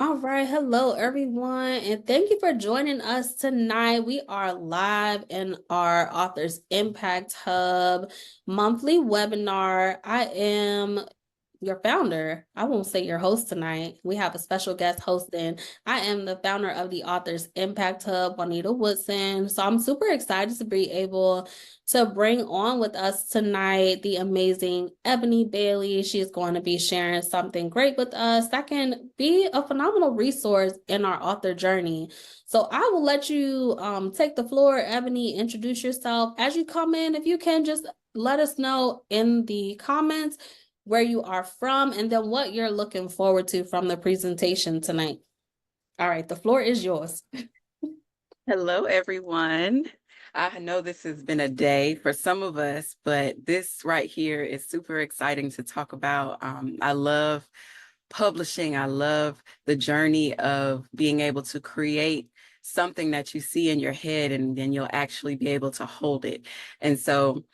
All right. Hello, everyone. And thank you for joining us tonight. We are live in our Authors Impact Hub monthly webinar. I am your founder. I won't say your host tonight. We have a special guest hosting. I am the founder of the Authors Impact Hub, Juanita Woodson. So I'm super excited to be able to bring on with us tonight the amazing Ebony Bailey. She is going to be sharing something great with us that can be a phenomenal resource in our author journey. So I will let you take the floor, Ebony, introduce yourself. As you come in, if you can just let us know in the comments where you are from, and then what you're looking forward to from the presentation tonight. All right, the floor is yours. Hello, everyone. I know this has been a day for some of us, but this right here is super exciting to talk about. I love publishing. I love the journey of being able to create something that you see in your head and then you'll actually be able to hold it. And so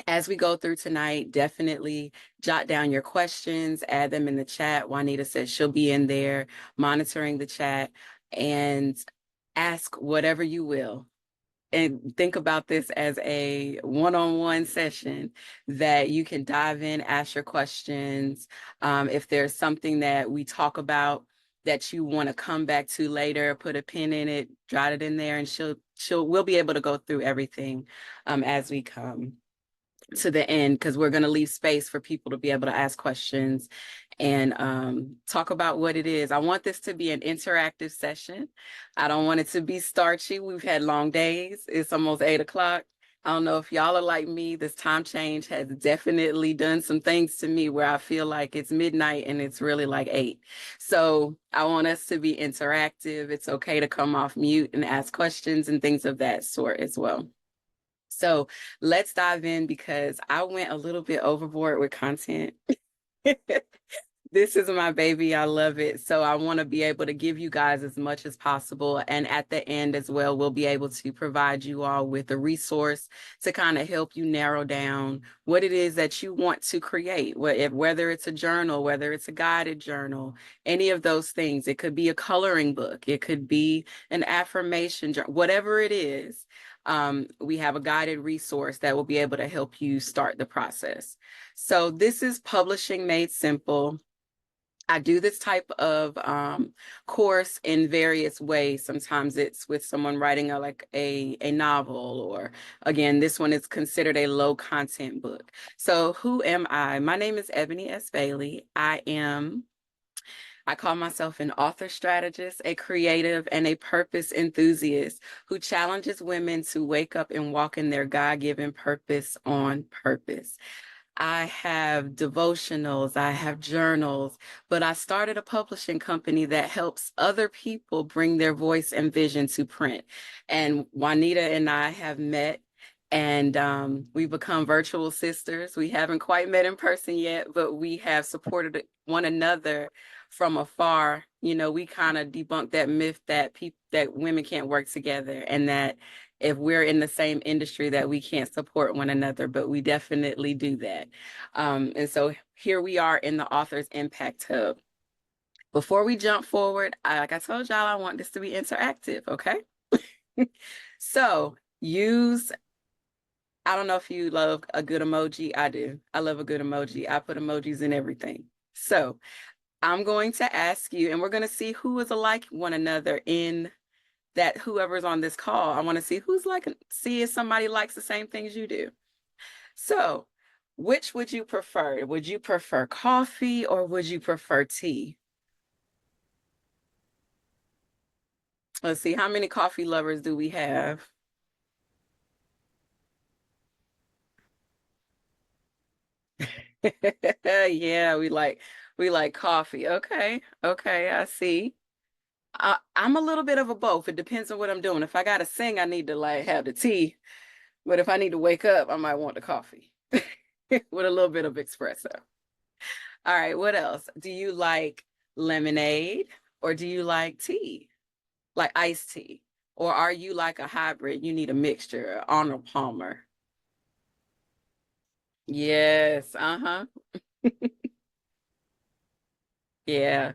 as we go through tonight, definitely jot down your questions, add them in the chat. Juanita says she'll be in there monitoring the chat, and ask whatever you will. And think about this as a one-on-one session that you can dive in, ask your questions. If there's something that we talk about that you want to come back to later, put a pin in it, jot it in there, and we'll be able to go through everything as we come to the end, because we're going to leave space for people to be able to ask questions and talk about what it is. I want this to be an interactive session. I don't want it to be starchy. We've had long days. It's almost 8 o'clock. I don't know if y'all are like me. This time change has definitely done some things to me where I feel like it's midnight and it's really like 8. So I want us to be interactive. It's okay to come off mute and ask questions and things of that sort as well. So let's dive in, because I went a little bit overboard with content. This is my baby. I love it. So I want to be able to give you guys as much as possible. And at the end as well, we'll be able to provide you all with a resource to kind of help you narrow down what it is that you want to create, whether it's a journal, whether it's a guided journal, any of those things. It could be a coloring book. It could be an affirmation journal, whatever it is. We have a guided resource that will be able to help you start the process. So this is Publishing Made Simple. I do this type of course in various ways. Sometimes it's with someone writing a novel, or again, this one is considered a low content book. So who am I? My name is Ebony S. Bailey. I call myself an author strategist, a creative, and a purpose enthusiast who challenges women to wake up and walk in their God-given purpose on purpose. I have devotionals, I have journals, but I started a publishing company that helps other people bring their voice and vision to print. And Juanita and I have met, and we've become virtual sisters. We haven't quite met in person yet, but we have supported one another from afar. You know, we kind of debunked that myth that women can't work together, and that if we're in the same industry that we can't support one another, but we definitely do that. And so here we are in the Authors Impact Hub. Before we jump forward, like I told y'all, I want this to be interactive, okay? So I don't know if you love a good emoji. I do. I love a good emoji. I put emojis in everything. So I'm going to ask you, and we're going to see who is alike one another in that. Whoever's on this call, I want to see if somebody likes the same things you do. So which would you prefer? Would you prefer coffee or would you prefer tea? Let's see, how many coffee lovers do we have? Yeah, we like coffee. Okay. Okay, I see. I'm a little bit of a both. It depends on what I'm doing. If I gotta sing, I need to like have the tea. But if I need to wake up, I might want the coffee with a little bit of espresso. All right, what else? Do you like lemonade or do you like tea? Like iced tea? Or are you like a hybrid? You need a mixture, Arnold Palmer. Yes, uh-huh. Yeah.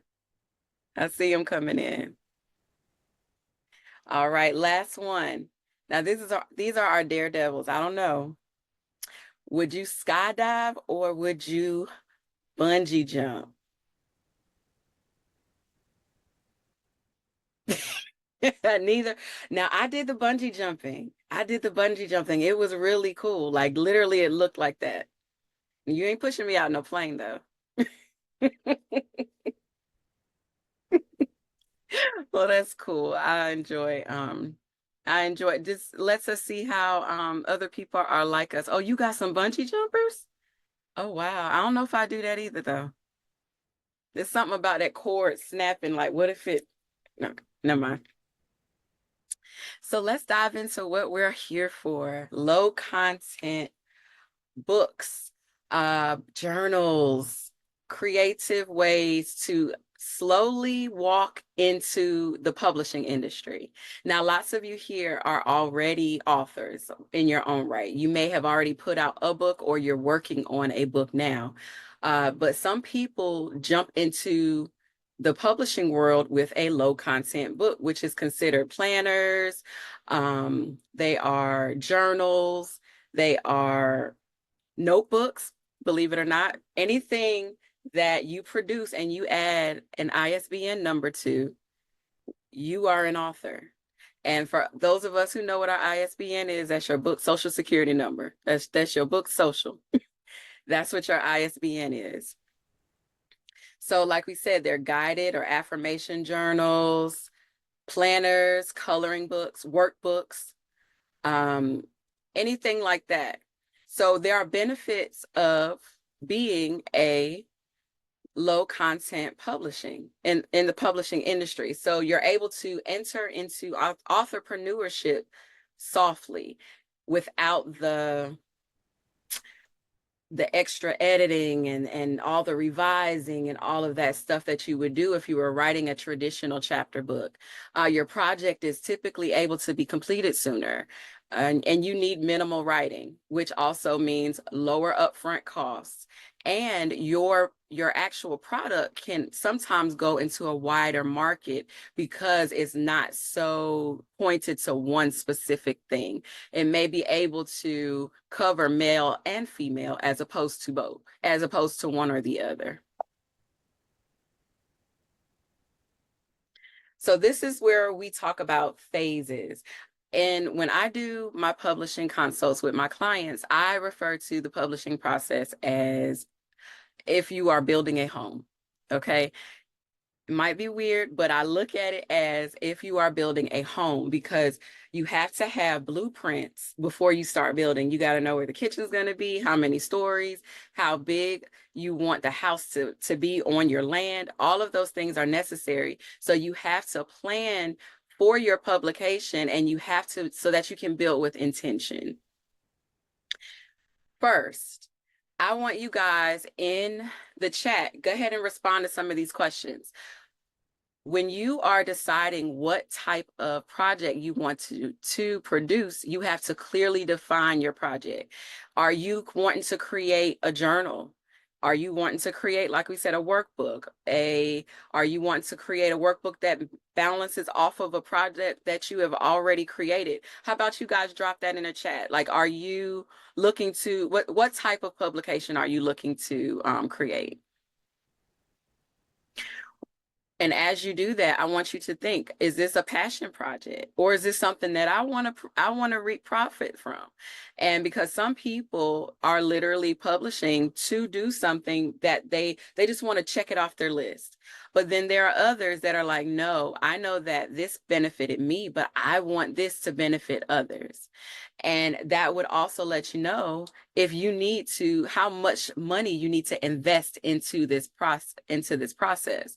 I see them coming in. All right, last one. Now these are our daredevils. I don't know. Would you skydive or would you bungee jump? Neither. Now I did the bungee jumping. I did the bungee jumping. It was really cool. Like literally it looked like that. You ain't pushing me out no plane though. Well, that's cool. I enjoy this lets us see how other people are like us. Oh, you got some bungee jumpers? Oh wow. I don't know if I do that either though. There's something about that cord snapping. Like, what if it no, never mind. So let's dive into what we're here for. Low content books, journals, creative ways to slowly walk into the publishing industry. Now, lots of you here are already authors in your own right. You may have already put out a book or you're working on a book now. But some people jump into the publishing world with a low content book, which is considered planners. They are journals. They are notebooks, believe it or not, anything that you produce and you add an ISBN number to, you are an author. And for those of us who know what our ISBN is, that's your book social security number. That's your book social. That's what your ISBN is. So like we said, they're guided or affirmation journals, planners, coloring books, workbooks, um, anything like that. So there are benefits of being a low content publishing in the publishing industry. So you're able to enter into authorpreneurship softly without the extra editing and all the revising and all of that stuff that you would do if you were writing a traditional chapter book. Your project is typically able to be completed sooner. And you need minimal writing, which also means lower upfront costs. And your actual product can sometimes go into a wider market because it's not so pointed to one specific thing. It may be able to cover male and female as opposed to both, as opposed to one or the other. So this is where we talk about phases. And when I do my publishing consults with my clients, I refer to the publishing process as if you are building a home. Okay. It might be weird, but I look at it as if you are building a home because you have to have blueprints before you start building. You got to know where the kitchen's going to be, how many stories, how big you want the house to be on your land. All of those things are necessary. So you have to plan for your publication and you have to, so that you can build with intention. First, I want you guys in the chat, go ahead and respond to some of these questions. When you are deciding what type of project you want to produce, you have to clearly define your project. Are you wanting to create a journal? Are you wanting to create, like we said, a workbook? Are you wanting to create a workbook that balances off of a project that you have already created? How about you guys drop that in a chat? Like, are you looking to, what type of publication are you looking to create? And as you do that, I want you to think, is this a passion project or is this something that I want to reap profit from? And because some people are literally publishing to do something that they just want to check it off their list. But then there are others that are like, no, I know that this benefited me, but I want this to benefit others. And that would also let you know if you need to, how much money you need to invest into this process.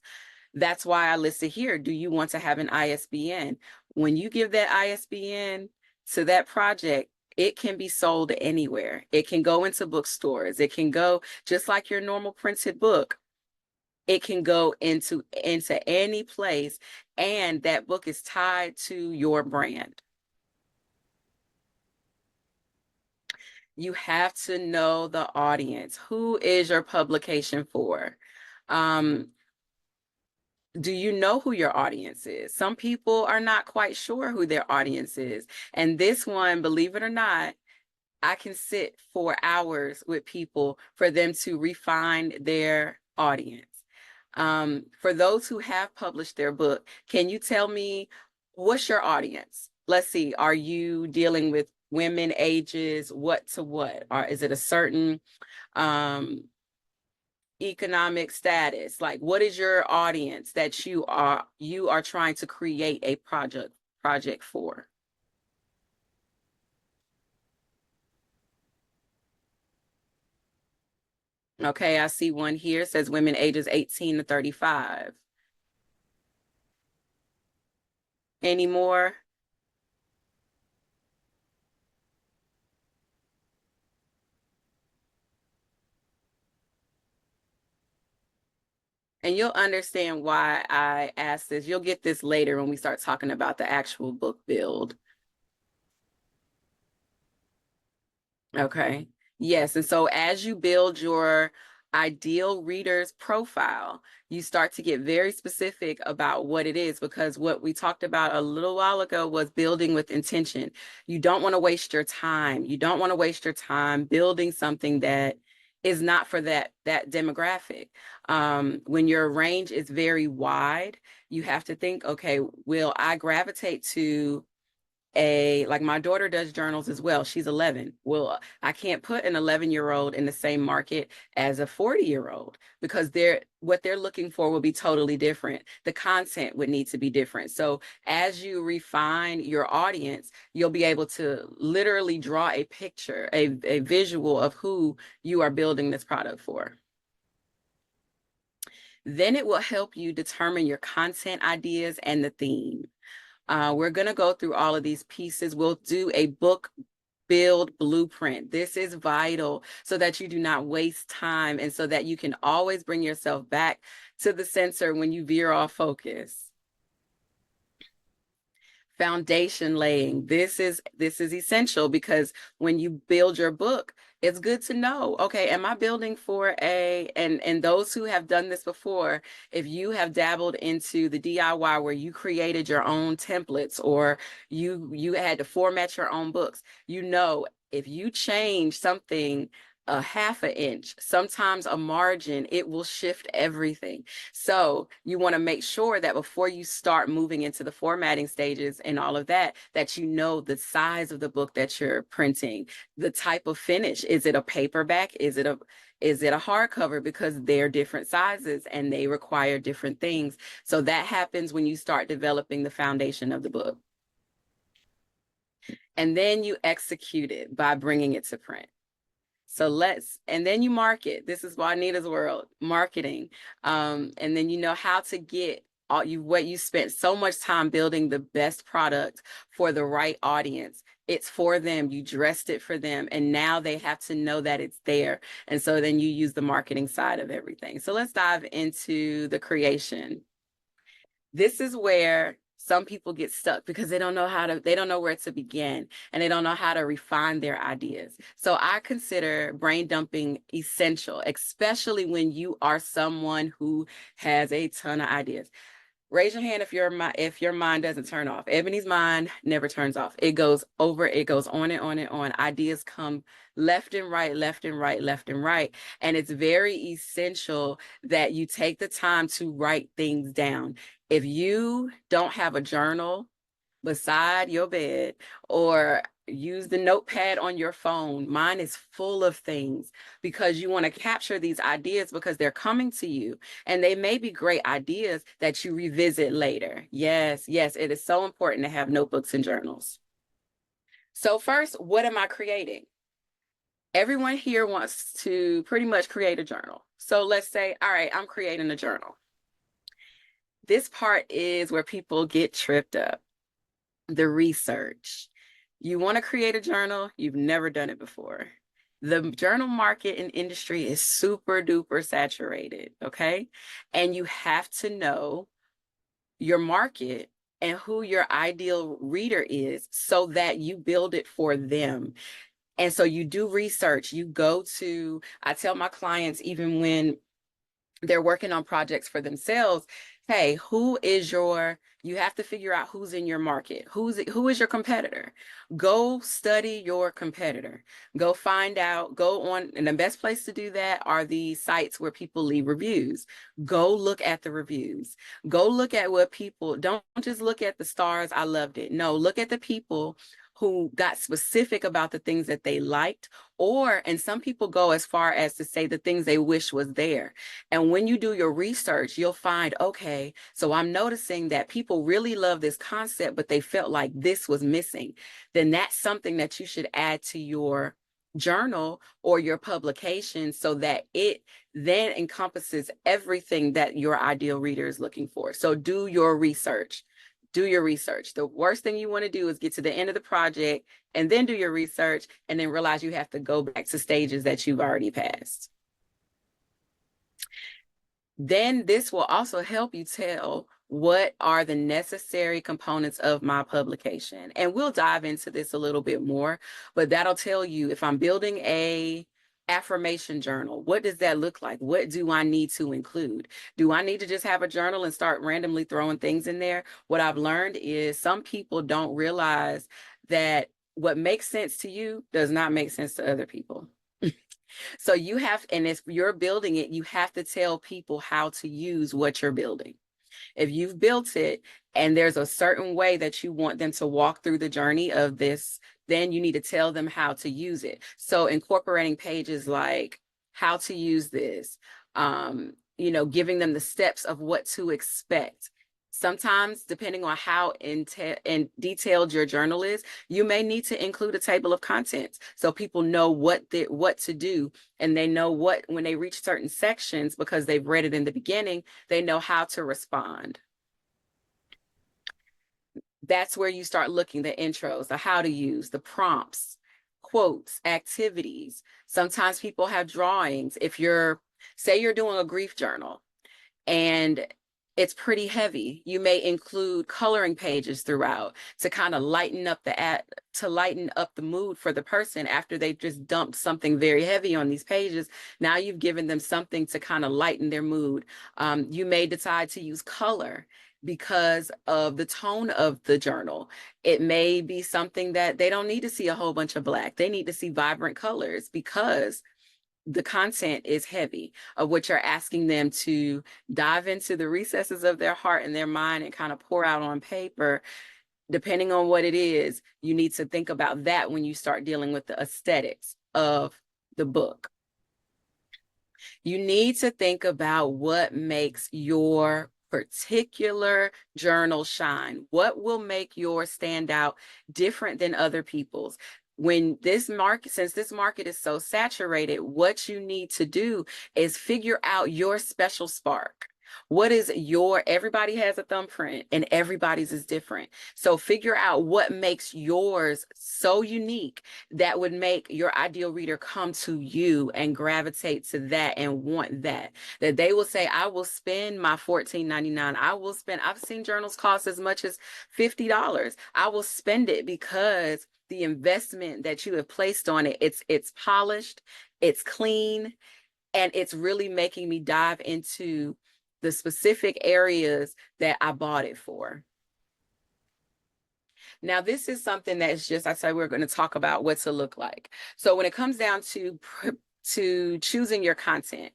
That's why I listed here, do you want to have an ISBN? When you give that ISBN to that project, it can be sold anywhere. It can go into bookstores. It can go just like your normal printed book. It can go into any place, and that book is tied to your brand. You have to know the audience. Who is your publication for? Do you know who your audience is? Some people are not quite sure who their audience is. And this one, believe it or not, I can sit for hours with people for them to refine their audience. For those who have published their book, can you tell me what's your audience? Let's see, are you dealing with women ages what to what? Or is it a certain um, economic status? Like, what is your audience that you are trying to create a project for? Okay, I see one here, says women ages 18 to 35. Any more? And you'll understand why I asked this. You'll get this later when we start talking about the actual book build. Okay. Yes. And so as you build your ideal reader's profile, you start to get very specific about what it is, because what we talked about a little while ago was building with intention. You don't want to waste your time. You don't want to waste your time building something that is not for that demographic. When your range is very wide, you have to think, okay, will I gravitate to like my daughter does journals as well. She's 11. Well, I can't put an 11-year-old in the same market as a 40-year-old, because what they're looking for will be totally different. The content would need to be different. So as you refine your audience, you'll be able to literally draw a picture, a visual of who you are building this product for. Then it will help you determine your content ideas and the theme. We're going to go through all of these pieces. We'll do a book build blueprint. This is vital so that you do not waste time and so that you can always bring yourself back to the center when you veer off focus. Foundation laying. This is essential, because when you build your book, it's good to know, okay, am I building for and those who have done this before, if you have dabbled into the DIY where you created your own templates, or you had to format your own books, you know, if you change something a half an inch, sometimes a margin, it will shift everything. So you want to make sure that before you start moving into the formatting stages and all of that, that you know the size of the book that you're printing, the type of finish. Is it a paperback? Is it a hardcover? Because they're different sizes and they require different things. So that happens when you start developing the foundation of the book. And then you execute it by bringing it to print. So and then you market. This is Juanita's world, marketing. And then you know how to get what you spent so much time building the best product for the right audience. It's for them. You dressed it for them. And now they have to know that it's there. And so then you use the marketing side of everything. So let's dive into the creation. This is where some people get stuck, because they don't know where to begin, and they don't know how to refine their ideas. So I consider brain dumping essential, especially when you are someone who has a ton of ideas. Raise your hand if your mind doesn't turn off. Ebony's mind never turns off. It goes on and on and on. Ideas come left and right, left and right, left and right. And it's very essential that you take the time to write things down. If you don't have a journal beside your bed, or use the notepad on your phone, mine is full of things, because you want to capture these ideas, because they're coming to you and they may be great ideas that you revisit later. Yes, it is so important to have notebooks and journals. So first, what am I creating? Everyone here wants to pretty much create a journal. So let's say, all right, I'm creating a journal. This part is where people get tripped up. The research. You want to create a journal, you've never done it before. The journal market and industry is super duper saturated, okay? And you have to know your market and who your ideal reader is, so that you build it for them. And so you do research. I tell my clients, even when they're working on projects for themselves. Hey, you have to figure out who's in your market. Who is your competitor? Go study your competitor. Go find out, go on, and the best place to do that are the sites where people leave reviews. Go look at the reviews. Go look at what people, don't just look at the stars, I loved it. No, look at the people who got specific about the things that they liked, and some people go as far as to say the things they wish was there. And when you do your research, you'll find, okay, so I'm noticing that people really love this concept, but they felt like this was missing. Then that's something that you should add to your journal or your publication so that it then encompasses everything that your ideal reader is looking for. So do your research. Do your research. The worst thing you want to do is get to the end of the project and then do your research and then realize you have to go back to stages that you've already passed. Then this will also help you tell what are the necessary components of my publication. And we'll dive into this a little bit more, but that'll tell you if I'm building a affirmation journal, what does that look like? What do I need to include? Do I need to just have a journal and start randomly throwing things in there? What I've learned is some people don't realize that what makes sense to you does not make sense to other people. So you have, and if you're building it, you have to tell people how to use what you're building. If you've built it and there's a certain way that you want them to walk through the journey of this, then you need to tell them how to use it. So incorporating pages like how to use this, giving them the steps of what to expect. Sometimes, depending on how detailed your journal is, you may need to include a table of contents so people know what to do, and they know when they reach certain sections, because they've read it in the beginning, they know how to respond. That's where you start looking the intros, the how to use, the prompts, quotes, activities. Sometimes people have drawings. Say you're doing a grief journal and it's pretty heavy, you may include coloring pages throughout to kind of lighten up the mood for the person after they just dumped something very heavy on these pages. Now you've given them something to kind of lighten their mood. You may decide to use color because of the tone of the journal. It may be something that they don't need to see a whole bunch of black. They need to see vibrant colors because the content is heavy, of which you're asking them to dive into the recesses of their heart and their mind and kind of pour out on paper. Depending on what it is, you need to think about that when you start dealing with the aesthetics of the book. You need to think about what makes your particular journal shine. What will make yours stand out different than other people's? Since this market is so saturated, what you need to do is figure out your special spark. Everybody has a thumbprint and everybody's is different. So figure out what makes yours so unique that would make your ideal reader come to you and gravitate to that and want that they will say, I will spend my $14.99. I've seen journals cost as much as $50. I will spend it because the investment that you have placed on it, it's polished, it's clean, and it's really making me dive into the specific areas that I bought it for. Now, this is something that's I said we're going to talk about what to look like. So when it comes down to choosing your content,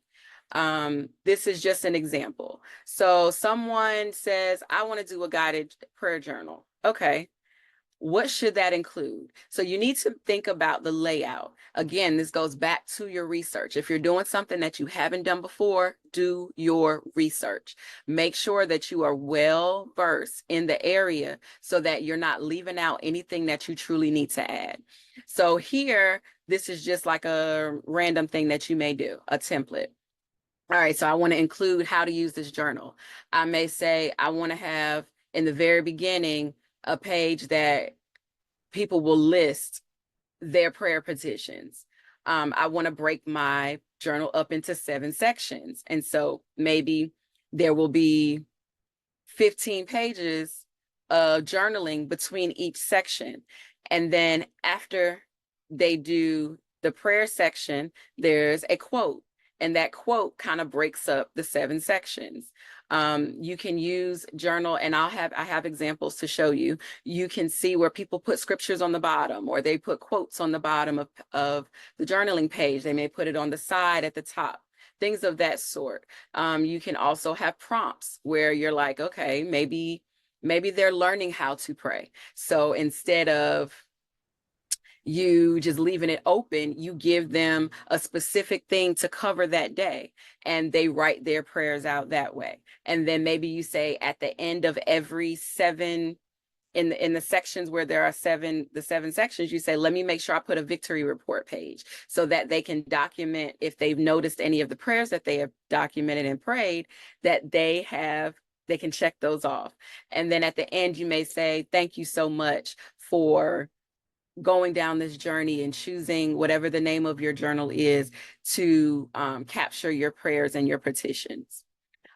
this is just an example. So someone says, I want to do a guided prayer journal. Okay. What should that include? So you need to think about the layout. Again, this goes back to your research. If you're doing something that you haven't done before, do your research. Make sure that you are well versed in the area so that you're not leaving out anything that you truly need to add. So here, this is just like a random thing that you may do, a template. All right, so I want to include how to use this journal. I may say I want to have in the very beginning a page that people will list their prayer petitions. I want to break my journal up into 7 sections. And so maybe there will be 15 pages of journaling between each section. And then after they do the prayer section, there's a quote. And that quote kind of breaks up the 7 sections. You can use journal, and I have examples to show you. You can see where people put scriptures on the bottom, or they put quotes on the bottom of the journaling page. They may put it on the side at the top, things of that sort. You can also have prompts where you're like, okay, maybe they're learning how to pray. So instead of you just leaving it open, you give them a specific thing to cover that day, and they write their prayers out that way. And then maybe you say at the end of every 7, in the sections where there are 7, the 7 sections, you say, let me make sure I put a victory report page so that they can document if they've noticed any of the prayers that they have documented and prayed, that they can check those off. And then at the end, you may say, thank you so much for going down this journey and choosing whatever the name of your journal is to capture your prayers and your petitions.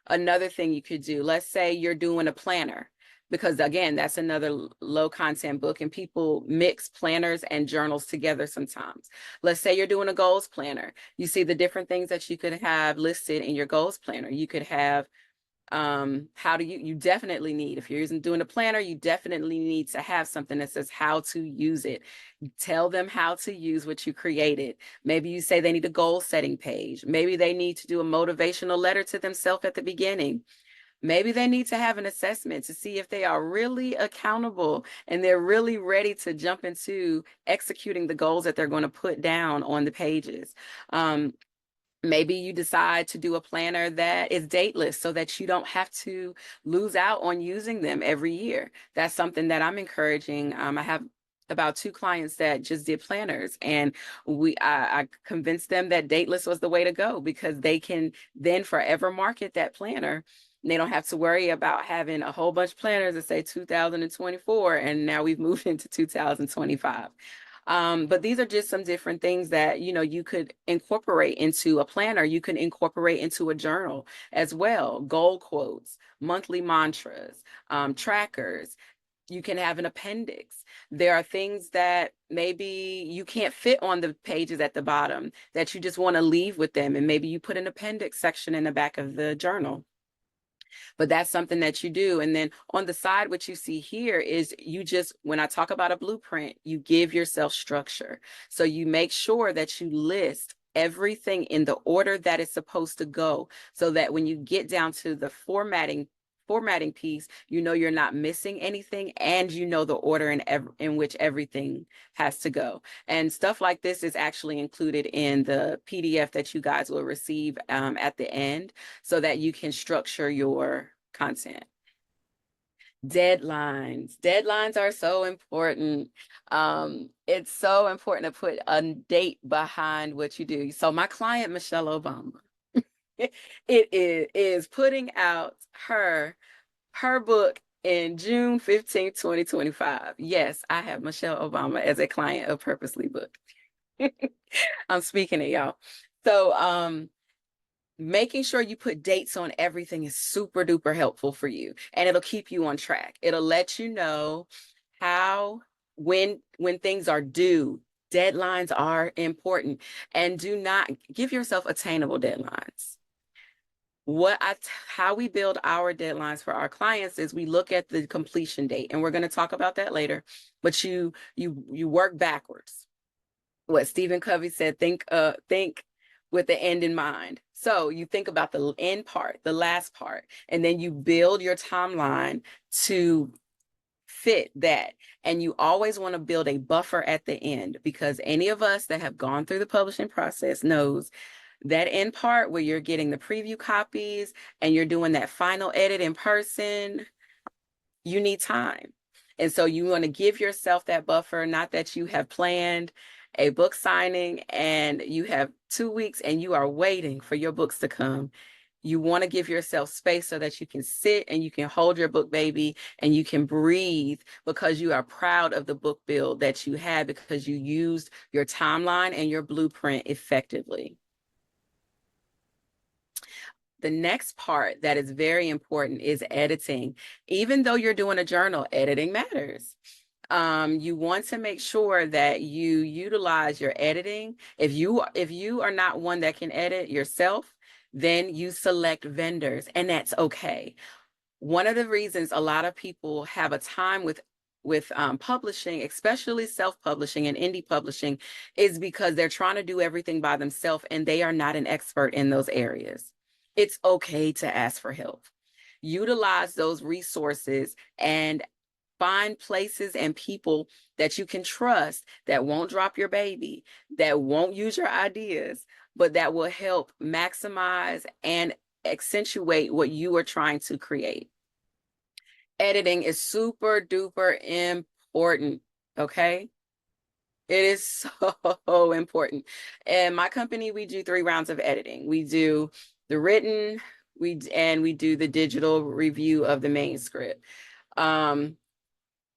Another thing you could do, let's say you're doing a planner, because again, that's another low content book, and people mix planners and journals together sometimes. Let's say you're doing a goals planner. You see the different things that you could have listed in your goals planner. You could have how do you definitely need, if you're doing a planner, you definitely need to have something that says how to use it. Tell them how to use what you created. Maybe you say they need a goal setting page. Maybe they need to do a motivational letter to themselves at the beginning. Maybe they need to have an assessment to see if they are really accountable and they're really ready to jump into executing the goals that they're going to put down on the pages. Maybe you decide to do a planner that is dateless so that you don't have to lose out on using them every year. That's something that I'm encouraging. I have about 2 clients that just did planners, and I convinced them that dateless was the way to go, because they can then forever market that planner. They don't have to worry about having a whole bunch of planners that say 2024, and now we've moved into 2025. But these are just some different things that, you could incorporate into a planner. You can incorporate into a journal as well. Goal quotes, monthly mantras, trackers. You can have an appendix. There are things that maybe you can't fit on the pages at the bottom that you just want to leave with them. And maybe you put an appendix section in the back of the journal. But that's something that you do. And then on the side, what you see here is when I talk about a blueprint, you give yourself structure. So you make sure that you list everything in the order that it's supposed to go, so that when you get down to the formatting piece, you're not missing anything, and the order in which everything has to go. And stuff like this is actually included in the PDF that you guys will receive at the end, so that you can structure your content. Deadlines are so important. It's so important to put a date behind what you do. So my client, Michelle Obama, is putting out her book in June 15th, 2025. Yes, I have Michelle Obama as a client of Purposely Book. I'm speaking it, y'all. So making sure you put dates on everything is super duper helpful for you, and it'll keep you on track. It'll let you know when things are due. Deadlines are important, and do not give yourself attainable deadlines. How we build our deadlines for our clients is we look at the completion date, and we're going to talk about that later, but you work backwards. What Stephen Covey said, think with the end in mind. So you think about the end part, the last part, and then you build your timeline to fit that. And you always want to build a buffer at the end, because any of us that have gone through the publishing process knows that end part where you're getting the preview copies and you're doing that final edit in person, you need time. And so you want to give yourself that buffer, not that you have planned a book signing and you have 2 weeks and you are waiting for your books to come. You want to give yourself space so that you can sit and you can hold your book baby and you can breathe, because you are proud of the book build that you had, because you used your timeline and your blueprint effectively. The next part that is very important is editing. Even though you're doing a journal, editing matters. You want to make sure that you utilize your editing. If you are not one that can edit yourself, then you select vendors, and that's okay. One of the reasons a lot of people have a time with publishing, especially self-publishing and indie publishing, is because they're trying to do everything by themselves and they are not an expert in those areas. It's okay to ask for help. Utilize those resources and find places and people that you can trust, that won't drop your baby, that won't use your ideas, but that will help maximize and accentuate what you are trying to create. Editing is super duper important, okay? It is so important. And my company, we do 3 rounds of editing. We do the written, we do the digital review of the main script.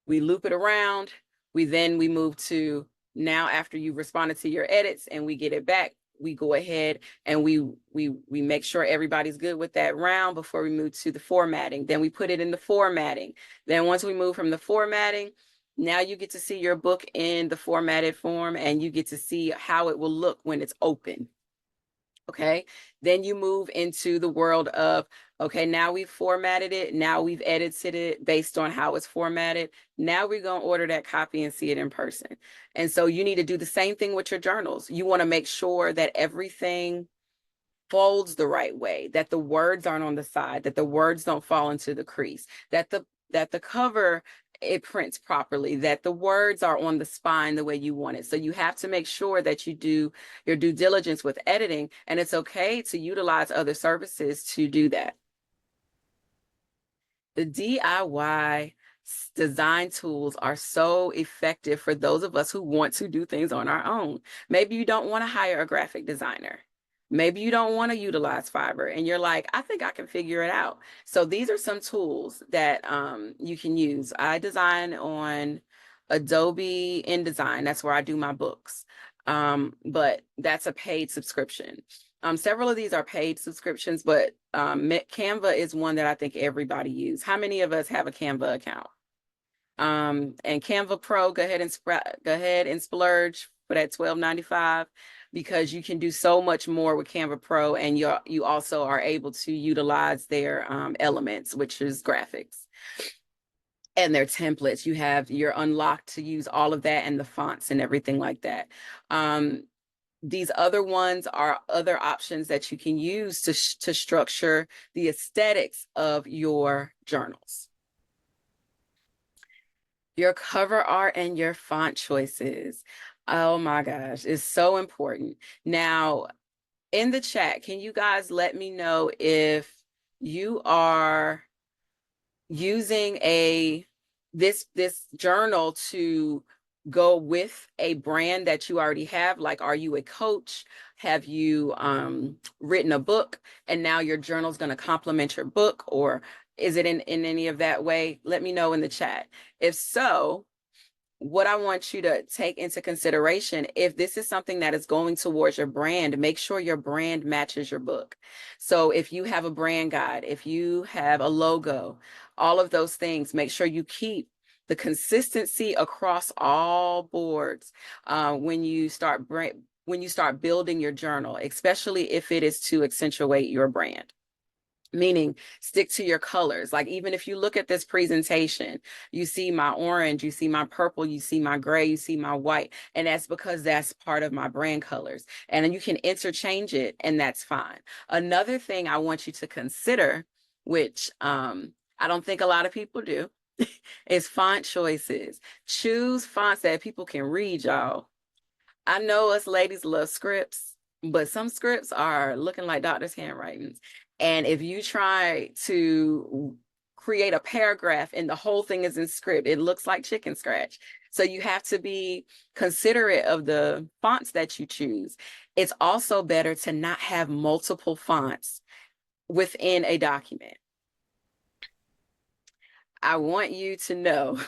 We loop it around. We move to, now after you've responded to your edits and we get it back, we go ahead and we make sure everybody's good with that round before we move to the formatting. Then we put it in the formatting. Then once we move from the formatting, now you get to see your book in the formatted form and you get to see how it will look when it's open. Okay, then you move into the world of, okay, now we've formatted it, now we've edited it based on how it's formatted. Now we're going to order that copy and see it in person. And so you need to do the same thing with your journals. You want to make sure that everything folds the right way, that the words aren't on the side, that the words don't fall into the crease, that the cover, it prints properly, that the words are on the spine the way you want it. So you have to make sure that you do your due diligence with editing, and it's okay to utilize other services to do that. The DIY design tools are so effective for those of us who want to do things on our own. Maybe you don't want to hire a graphic designer. Maybe you don't want to utilize Fiverr and you're like, I think I can figure it out. So these are some tools that you can use. I design on Adobe InDesign. That's where I do my books. But that's a paid subscription. Several of these are paid subscriptions, but Canva is one that I think everybody uses. How many of us have a Canva account? And Canva Pro, go ahead and splurge for that $12.95, because you can do so much more with Canva Pro, and you also are able to utilize their elements, which is graphics, and their templates. You're unlocked to use all of that and the fonts and everything like that. These other ones are other options that you can use to structure the aesthetics of your journals. Your cover art and your font choices. Oh my gosh, it's so important. Now, in the chat, can you guys let me know if you are using this journal to go with a brand that you already have? Like, are you a coach? Have you written a book and now your journal is going to complement your book, or is it in any of that way? Let me know in the chat. If so, what I want you to take into consideration, if this is something that is going towards your brand, make sure your brand matches your book. So if you have a brand guide, if you have a logo, all of those things, make sure you keep the consistency across all boards when you start building your journal, especially if it is to accentuate your brand. Meaning, stick to your colors. Like, even if you look at this presentation, you see my orange, you see my purple, you see my gray, you see my white, and that's because that's part of my brand colors. And then you can interchange it, and that's fine. Another thing I want you to consider, which I don't think a lot of people do, is font choices. Choose fonts that people can read, y'all. I know us ladies love scripts, but some scripts are looking like doctor's handwritings. And if you try to create a paragraph and the whole thing is in script, it looks like chicken scratch. So you have to be considerate of the fonts that you choose. It's also better to not have multiple fonts within a document. I want you to know,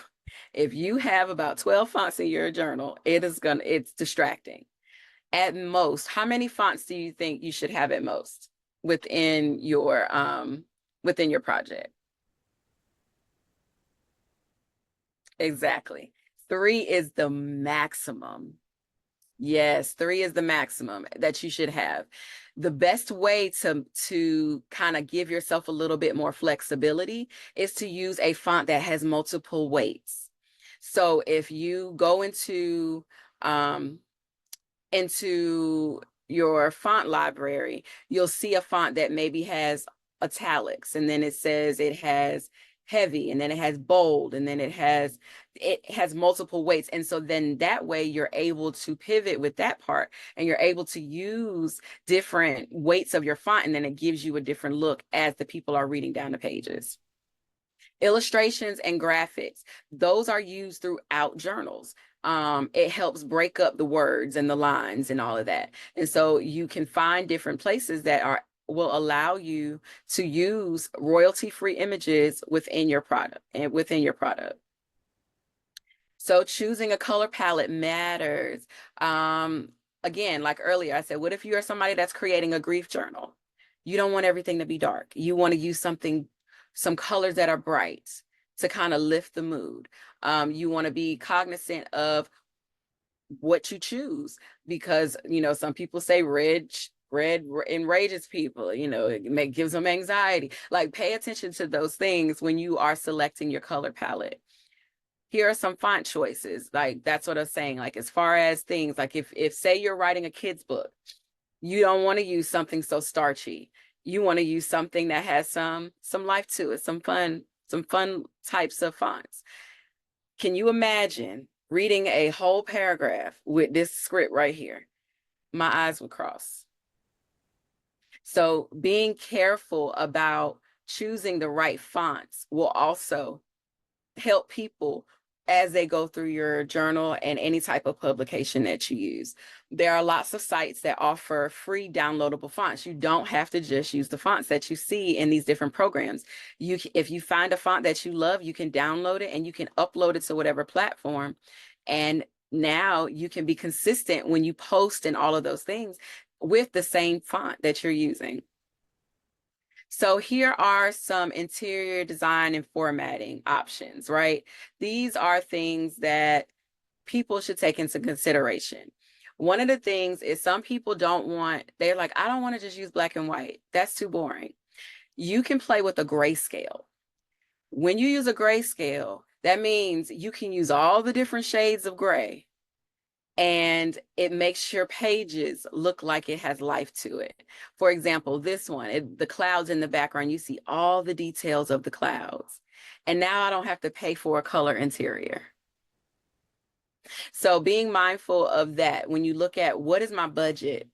if you have about 12 fonts in your journal, it's distracting. At most, how many fonts do you think you should have at most within your project? Exactly. 3 is the maximum. Yes, 3 is the maximum that you should have. The best way to kind of give yourself a little bit more flexibility is to use a font that has multiple weights. So if you go into your font library, you'll see a font that maybe has italics, and then it says it has heavy, and then it has bold, and then it has multiple weights. And so then that way you're able to pivot with that part, and you're able to use different weights of your font, and then it gives you a different look as the people are reading down the pages. Illustrations and graphics, those are used throughout journals. It helps break up the words and the lines and all of that. And so you can find different places that will allow you to use royalty-free images within your product and within your product. So choosing a color palette matters. Again, like earlier, I said, what if you are somebody that's creating a grief journal? You don't want everything to be dark. You want to use some colors that are bright to kind of lift the mood. You want to be cognizant of what you choose, because, you know, some people say red enrages people, you know, gives them anxiety. Like, pay attention to those things when you are selecting your color palette. Here are some font choices. Like, that's what I'm saying. Like, as far as things, like if say you're writing a kid's book, you don't want to use something so starchy. You want to use something that has some life to it, some fun types of fonts. Can you imagine reading a whole paragraph with this script right here? My eyes would cross. So being careful about choosing the right fonts will also help people as they go through your journal and any type of publication that you use. There are lots of sites that offer free downloadable fonts. You don't have to just use the fonts that you see in these different programs. If you find a font that you love, you can download it and you can upload it to whatever platform. And now you can be consistent when you post and all of those things with the same font that you're using. So here are some interior design and formatting options, right? These are things that people should take into consideration. One of the things is some people they're like, I don't want to just use black and white. That's too boring. You can play with a grayscale. When you use a grayscale, that means you can use all the different shades of gray, and it makes your pages look like it has life to it. For example, this one, the clouds in the background, you see all the details of the clouds. And now I don't have to pay for a color interior. So being mindful of that, when you look at what is my budget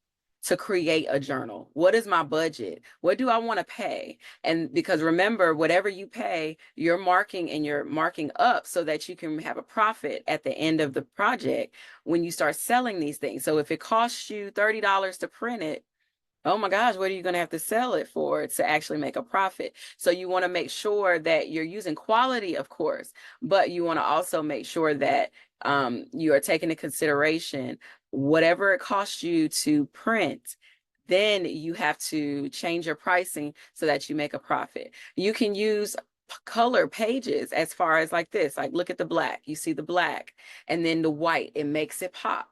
to create a journal? What is my budget? What do I want to pay? And because remember, whatever you pay, you're marking up so that you can have a profit at the end of the project when you start selling these things. So if it costs you $30 to print it, oh my gosh, what are you going to have to sell it for to actually make a profit? So you want to make sure that you're using quality, of course, but you want to also make sure that you are taking into consideration whatever it costs you to print. Then you have to change your pricing so that you make a profit. You can use color pages as far as like this, like look at the black, you see the black, and then the white, it makes it pop.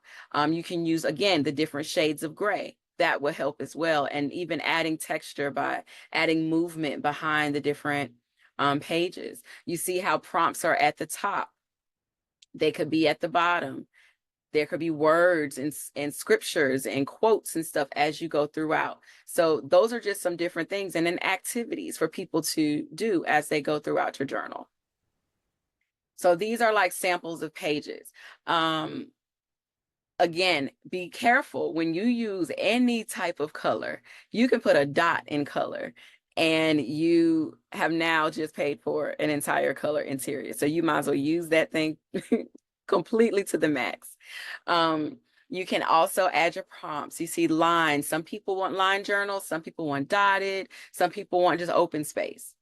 You can use, again, the different shades of gray. That will help as well. And even adding texture by adding movement behind the different pages. You see how prompts are at the top. They could be at the bottom. There could be words and scriptures and quotes and stuff as you go throughout. So those are just some different things, and then activities for people to do as they go throughout your journal. So these are like samples of pages. Again, be careful when you use any type of color. You can put a dot in color and you have now just paid for an entire color interior. So you might as well use that thing completely to the max. You can also add your prompts. You see lines. Some people want line journals. Some people want dotted. Some people want just open space.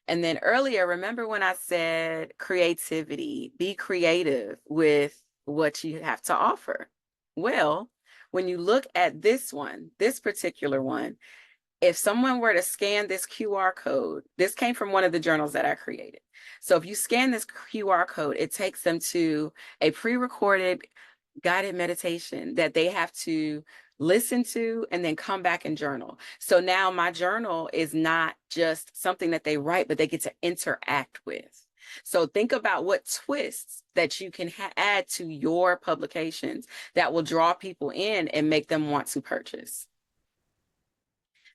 And then earlier, remember when I said creativity, be creative with what you have to offer. Well, when you look at this one, this particular one, if someone were to scan this QR code, this came from one of the journals that I created. So if you scan this QR code, it takes them to a pre-recorded guided meditation that they have to listen to and then come back and journal. So now my journal is not just something that they write, but they get to interact with. So think about what twists that you can add to your publications that will draw people in and make them want to purchase.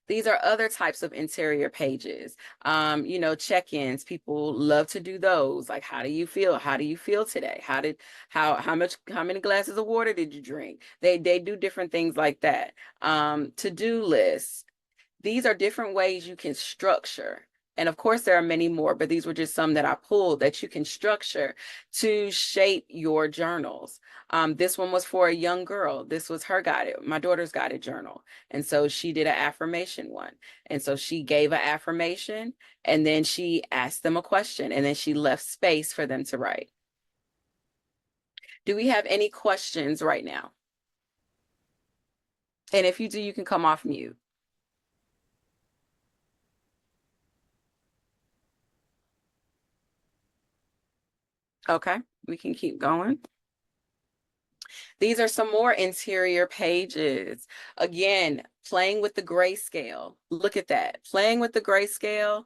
These are other types of interior pages. Check-ins. People love to do those. Like, how do you feel? How do you feel today? How many glasses of water did you drink? They do different things like that. To-do lists. These are different ways you can structure. And of course, there are many more, but these were just some that I pulled that you can structure to shape your journals. This one was for a young girl. This was my daughter's guided journal. And so she did an affirmation one. And so she gave an affirmation and then she asked them a question and then she left space for them to write. Do we have any questions right now? And if you do, you can come off mute. Okay, we can keep going. These are some more interior pages. Again, playing with the grayscale. Look at that. Playing with the grayscale,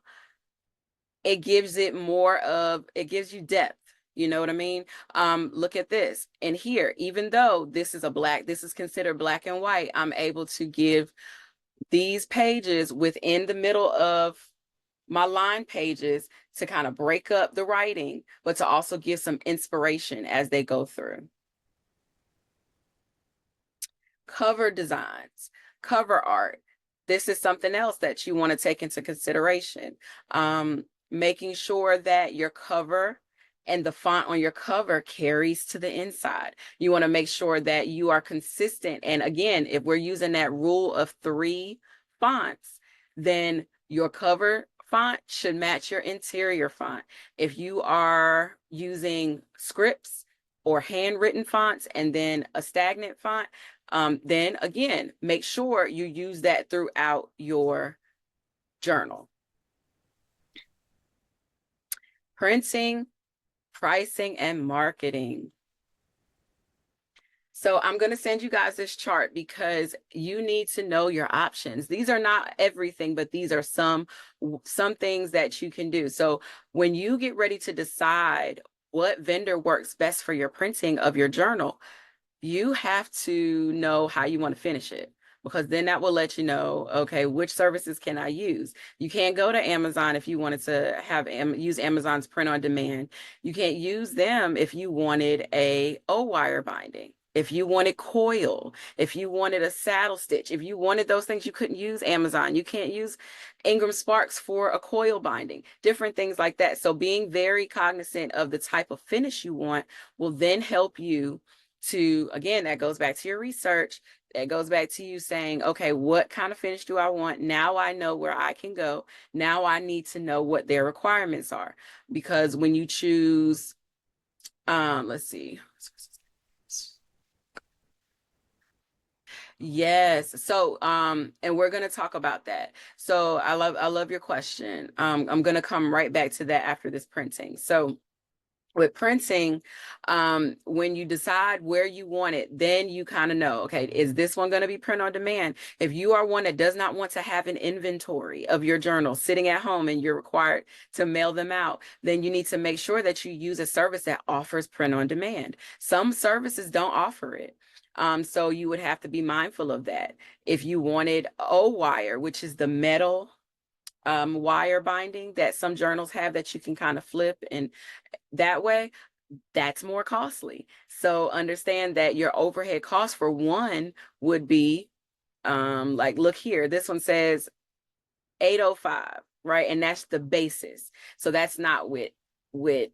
it gives you depth. You know what I mean? Look at this. And here, even though this is considered black and white, I'm able to give these pages within the middle of my line pages to kind of break up the writing, but to also give some inspiration as they go through. Cover designs, cover art. This is something else that you want to take into consideration. Making sure that your cover and the font on your cover carries to the inside. You want to make sure that you are consistent. And again, if we're using that rule of 3 fonts, then your cover font should match your interior font. If you are using scripts or handwritten fonts and then a stagnant font, then again, make sure you use that throughout your journal. Printing, pricing, and marketing. So I'm going to send you guys this chart because you need to know your options. These are not everything, but these are some things that you can do. So when you get ready to decide what vendor works best for your printing of your journal, you have to know how you want to finish it, because then that will let you know, okay, which services can I use? You can't go to Amazon if you wanted to use Amazon's print on demand. You can't use them if you wanted a O-wire binding. If you wanted coil, if you wanted a saddle stitch, if you wanted those things, you couldn't use Amazon. You can't use Ingram Sparks for a coil binding, different things like that. So being very cognizant of the type of finish you want will then help you to, again, that goes back to your research. That goes back to you saying, okay, what kind of finish do I want? Now I know where I can go. Now I need to know what their requirements are. Because when you choose, let's see. Yes. So, and we're going to talk about that. So I love your question. I'm going to come right back to that after this printing. So with printing, when you decide where you want it, then you kind of know, okay, is this one going to be print on demand? If you are one that does not want to have an inventory of your journal sitting at home and you're required to mail them out, then you need to make sure that you use a service that offers print on demand. Some services don't offer it. So you would have to be mindful of that. If you wanted O-wire, which is the metal wire binding that some journals have that you can kind of flip and that way, that's more costly. So understand that your overhead cost for one would be like, look here, this one says 805, right? And that's the basis. So that's not with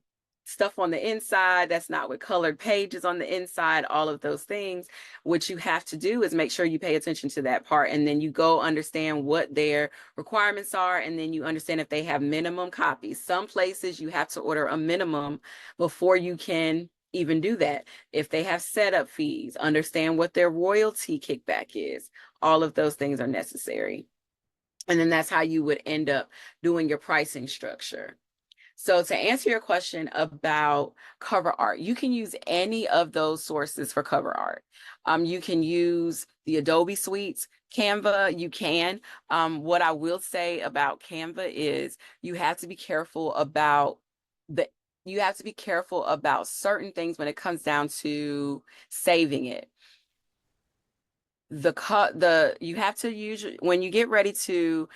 stuff on the inside, that's not with colored pages on the inside, all of those things. What you have to do is make sure you pay attention to that part, and then you go understand what their requirements are, and then you understand if they have minimum copies. Some places you have to order a minimum before you can even do that. If they have setup fees, understand what their royalty kickback is. All of those things are necessary. And then that's how you would end up doing your pricing structure. So to answer your question about cover art, you can use any of those sources for cover art. You can use the Adobe suites, Canva, you can. What I will say about Canva is you have to be careful about the you have to be careful about certain things when it comes down to saving it. You have to use, when you get ready to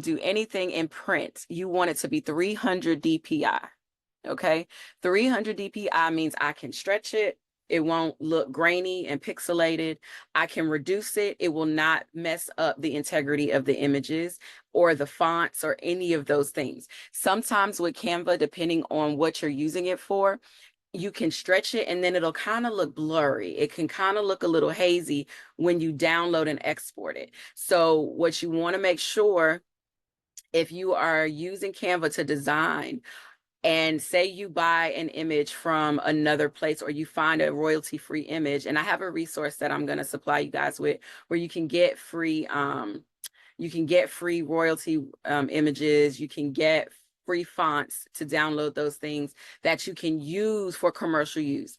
do anything in print, you want it to be 300 DPI. Okay, 300 DPI means I can stretch it. It won't look grainy and pixelated. I can reduce it. It will not mess up the integrity of the images or the fonts or any of those things. Sometimes with Canva, depending on what you're using it for, you can stretch it and then it'll kind of look blurry. It can kind of look a little hazy when you download and export it. So what you want to make sure, if you are using Canva to design, and say you buy an image from another place or you find a royalty-free image, and I have a resource that I'm going to supply you guys with where you can get free royalty images, you can get free fonts to download those things that you can use for commercial use.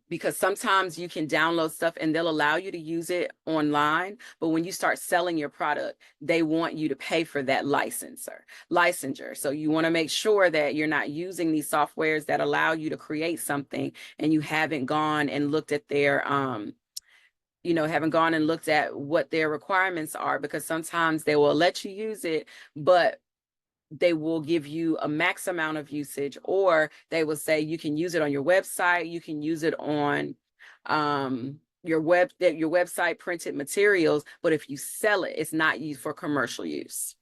Because sometimes you can download stuff and they'll allow you to use it online, but when you start selling your product, they want you to pay for that licensure. So you want to make sure that you're not using these softwares that allow you to create something and you haven't gone and looked at their haven't gone and looked at what their requirements are, because sometimes they will let you use it, but they will give you a max amount of usage, or they will say you can use it on your website, you can use it on your website printed materials, but if you sell it, it's not used for commercial use.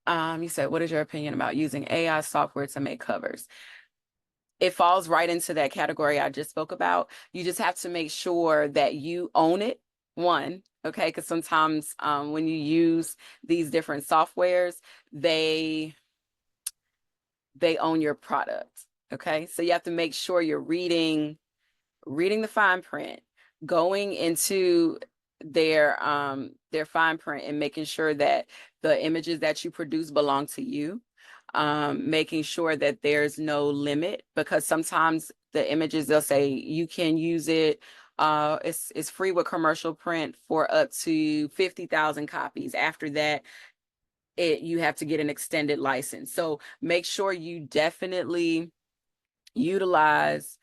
You said, what is your opinion about using AI software to make covers? It falls right into that category I just spoke about. You just have to make sure that you own it, one, okay? Because sometimes when you use these different softwares, they own your product, okay? So you have to make sure you're reading the fine print, going into their fine print and making sure that the images that you produce belong to you. Making sure that there's no limit, because sometimes the images, they'll say you can use it. It's free with commercial print for up to 50,000 copies. After that, you have to get an extended license. So make sure you definitely utilize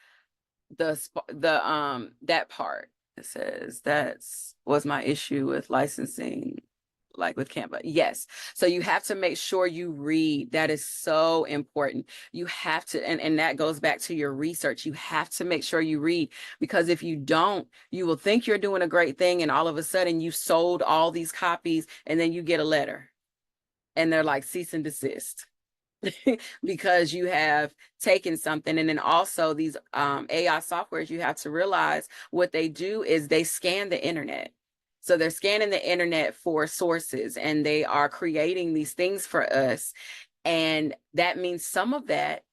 that part. It says that's was my issue with licensing, like with Canva. Yes. So you have to make sure you read. That is so important. You have to, and that goes back to your research. You have to make sure you read, because if you don't, you will think you're doing a great thing, and all of a sudden you sold all these copies, and then you get a letter and they're like cease and desist. Because you have taken something. And then also these AI softwares, you have to realize what they do is they scan the internet. So they're scanning the internet for sources, and they are creating these things for us. And that means some of that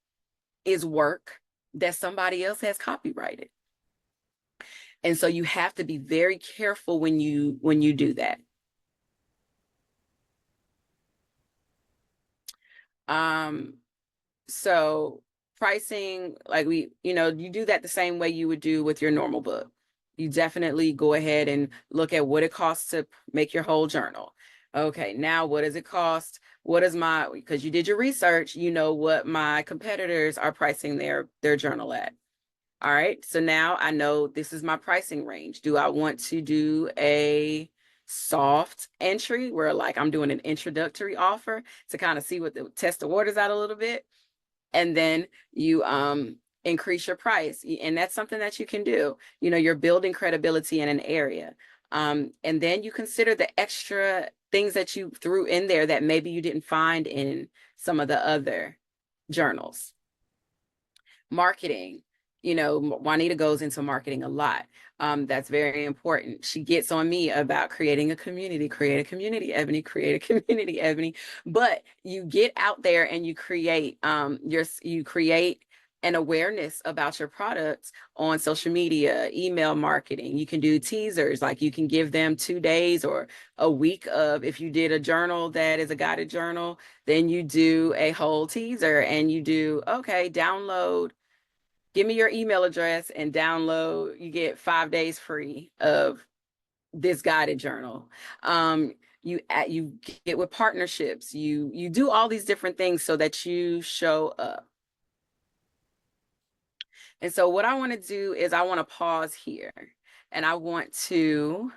is work that somebody else has copyrighted. And so you have to be very careful when you do that. So pricing, like you do that the same way you would do with your normal book. You definitely go ahead and look at what it costs to make your whole journal. Okay, now what does it cost? Because you did your research, you know what my competitors are pricing their journal at. All right, so now I know this is my pricing range. Do I want to do a soft entry where like I'm doing an introductory offer to kind of see test the waters out a little bit? And then you increase your price. And that's something that you can do. You're building credibility in an area. And then you consider the extra things that you threw in there that maybe you didn't find in some of the other journals. Marketing. Juanita goes into marketing a lot. That's very important. She gets on me about create a community, Ebony, create a community, Ebony. But you get out there and you create and awareness about your products on social media, email marketing. You can do teasers, like you can give them 2 days or a week of, if you did a journal that is a guided journal, then you do a whole teaser and you do, okay, download, give me your email address and download, you get 5 days free of this guided journal. You get with partnerships, you do all these different things so that you show up. And so what I want to do is I want to pause here and I want to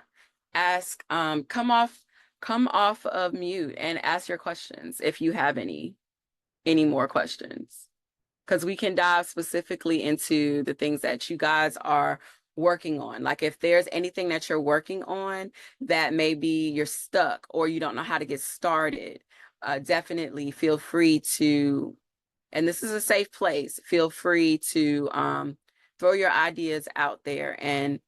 ask, come off of mute and ask your questions if you have any more questions. Because we can dive specifically into the things that you guys are working on. Like if there's anything that you're working on that maybe you're stuck or you don't know how to get started, definitely feel free to, and this is a safe place, feel free to throw your ideas out there, and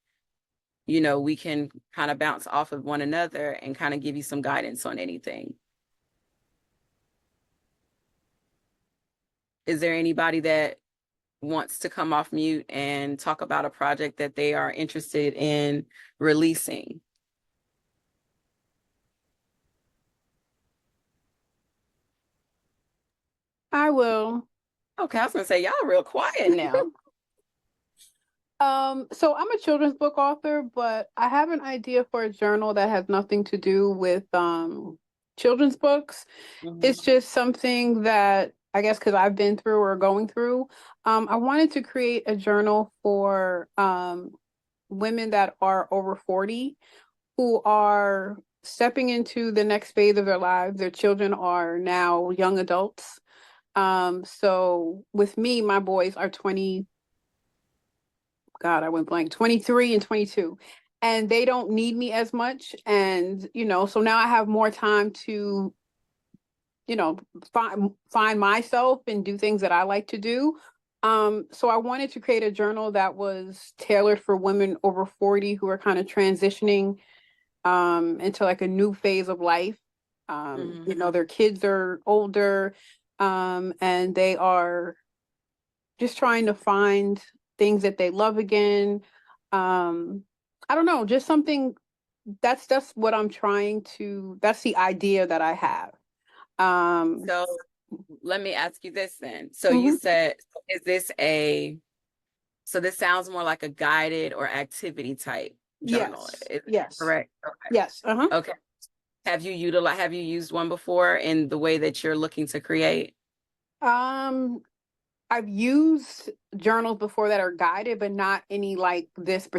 we can kind of bounce off of one another and kind of give you some guidance on anything. Is there anybody that wants to come off mute and talk about a project that they are interested in releasing? I will. Okay, I was gonna say y'all real quiet now. So I'm a children's book author, but I have an idea for a journal that has nothing to do with children's books. It's just something that I guess because I've been through or going through. I wanted to create a journal for women that are over 40 who are stepping into the next phase of their lives. Their children are now young adults. So with me, my boys are 20. God, I went blank, 23 and 22. And they don't need me as much. And, so now I have more time to, find myself and do things that I like to do. So I wanted to create a journal that was tailored for women over 40 who are kind of transitioning into like a new phase of life. Their kids are older, and they are just trying to find things that they love again. I don't know, just something that's what I'm that's the idea that I have. So let me ask you this then. So you Mhm. said, so this sounds more like a guided or activity type journal. Yes. Is that Yes. correct? Okay. Yes. Okay. Have you used one before in the way that you're looking to create? Um, I've used journals before that are guided, but not any like this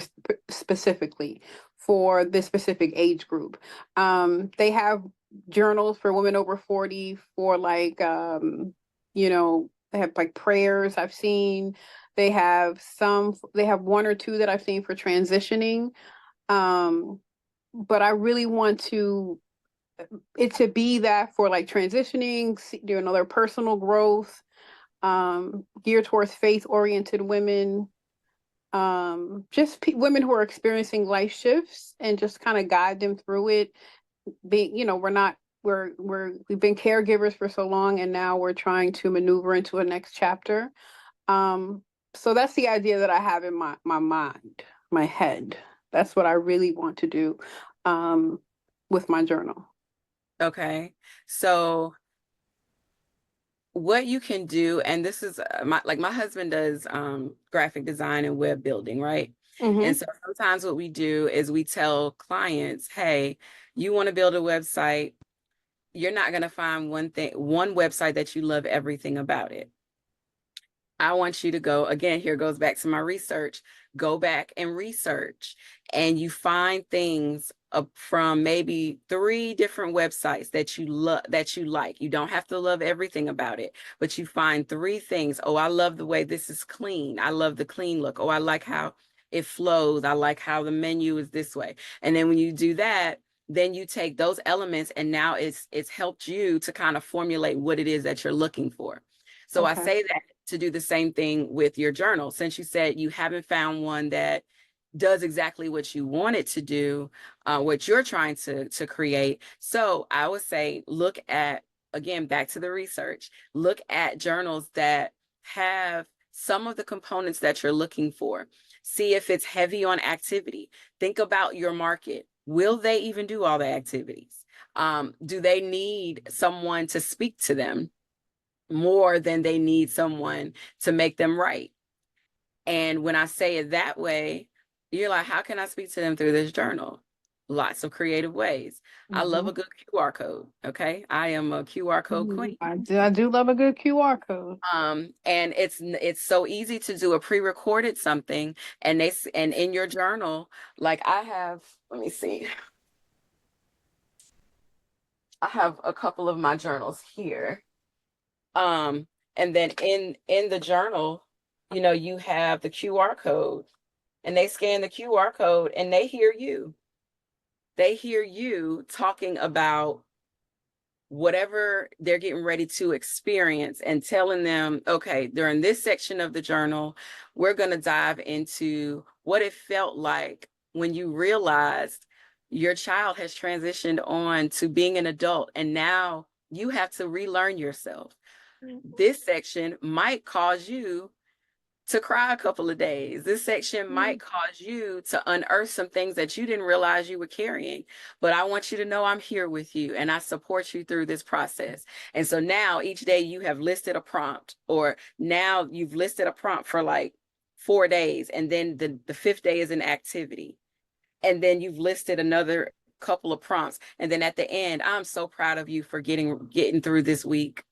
specifically for this specific age group. They have journals for women over 40 for like, they have like prayers I've seen. They have one or two that I've seen for transitioning. But I really want it to be that for like transitioning, doing other personal growth, geared towards faith-oriented women, just women who are experiencing life shifts and just kind of guide them through it. We've been caregivers for so long, and now we're trying to maneuver into a next chapter. So that's the idea that I have in my mind, my head. That's what I really want to do with my journal. Okay. So what you can do, and this is my husband does graphic design and web building, right? And so sometimes what we do is we tell clients, hey, you want to build a website, you're not going to find one website that you love everything about it. I want you to go, again, here goes back to my research, go back and research, and you find things from maybe 3 different websites that you love, that you like. You don't have to love everything about it, but you find 3 things. Oh, I love the way this is clean. I love the clean look. Oh, I like how it flows. I like how the menu is this way. And then when you do that, then you take those elements and now it's helped you to kind of formulate what it is that you're looking for. So I say that to do the same thing with your journal. Since you said you haven't found one that does exactly what you want it to do, what you're trying to create. So I would say, look at, again, back to the research, look at journals that have some of the components that you're looking for. See if it's heavy on activity. Think about your market. Will they even do all the activities? Do they need someone to speak to them more than they need someone to make them write? And when I say it that way, you're like, how can I speak to them through this journal? Lots of creative ways. I love a good QR code. Okay. I am a QR code queen. I do love a good QR code. And it's so easy to do a pre-recorded something, and in your journal, like I have, let me see. I have a couple of my journals here. And then in the journal, you have the QR code, and they scan the QR code and they hear you. They hear you talking about whatever they're getting ready to experience and telling them, okay, during this section of the journal, we're going to dive into what it felt like when you realized your child has transitioned on to being an adult and now you have to relearn yourself. This section might cause you to cry a couple of days. This section might cause you to unearth some things that you didn't realize you were carrying. But I want you to know I'm here with you and I support you through this process. And so now each day you have listed a prompt, or now you've listed a prompt for like 4 days. And then the fifth day is an activity. And then you've listed another couple of prompts. And then at the end, I'm so proud of you for getting through this week.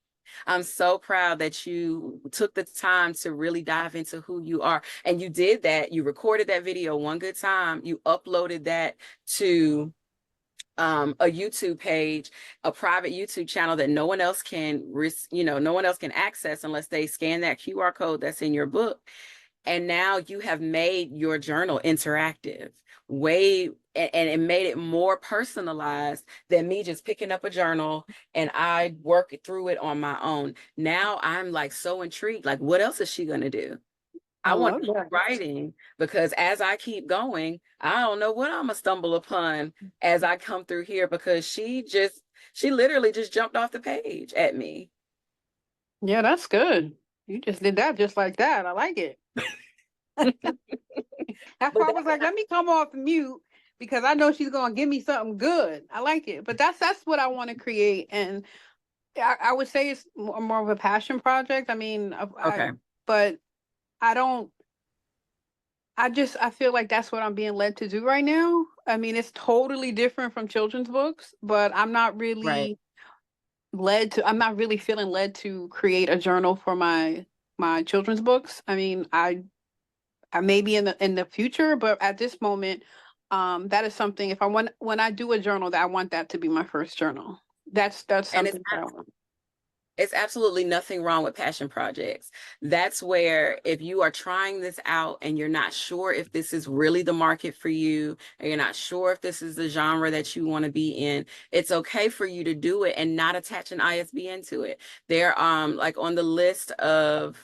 I'm so proud that you took the time to really dive into who you are. And you did that. You recorded that video one good time. You uploaded that to a YouTube page, a private YouTube channel that no one else can access unless they scan that QR code that's in your book. And now you have made your journal interactive and it made it more personalized than me just picking up a journal and I work through it on my own. Now I'm like so intrigued, like what else is she going to do? I want to keep writing, because as I keep going, I don't know what I'm going to stumble upon as I come through here, because she literally just jumped off the page at me. Yeah, that's good. You just did that just like that. I like it. That's why I was like, let me come off mute, because I know she's gonna give me something good. I like it. But that's what I want to create. And I would say it's more of a passion project. I mean, okay. But I don't, I feel like that's what I'm being led to do right now. I mean, it's totally different from children's books, but I'm not really I'm not really feeling led to create a journal for my children's books. I mean, I may be in the future, but at this moment, that is something, if I want, when I do a journal, that I want that to be my first journal. That's something that I want. It's absolutely nothing wrong with passion projects. That's where, if you are trying this out and you're not sure if this is really the market for you, and you're not sure if this is the genre that you want to be in, it's okay for you to do it and not attach an ISBN to it. They're like on the list that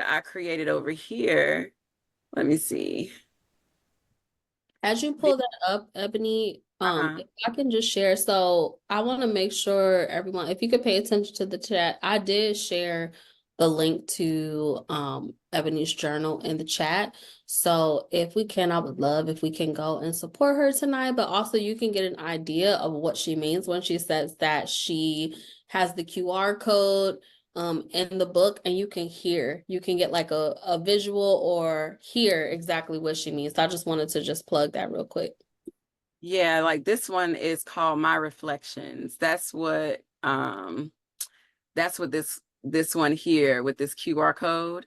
I created over here. Let me see. As you pull that up, Ebony, if I can just share. So I want to make sure everyone, if you could pay attention to the chat, I did share the link to Ebony's journal in the chat. So if we can, I would love if we can go and support her tonight, but also you can get an idea of what she means when she says that she has the QR code in the book, and you can get like a visual or hear exactly what she means. So I just wanted to just plug that real quick. Yeah, like this one is called My Reflections. That's what this one here with this QR code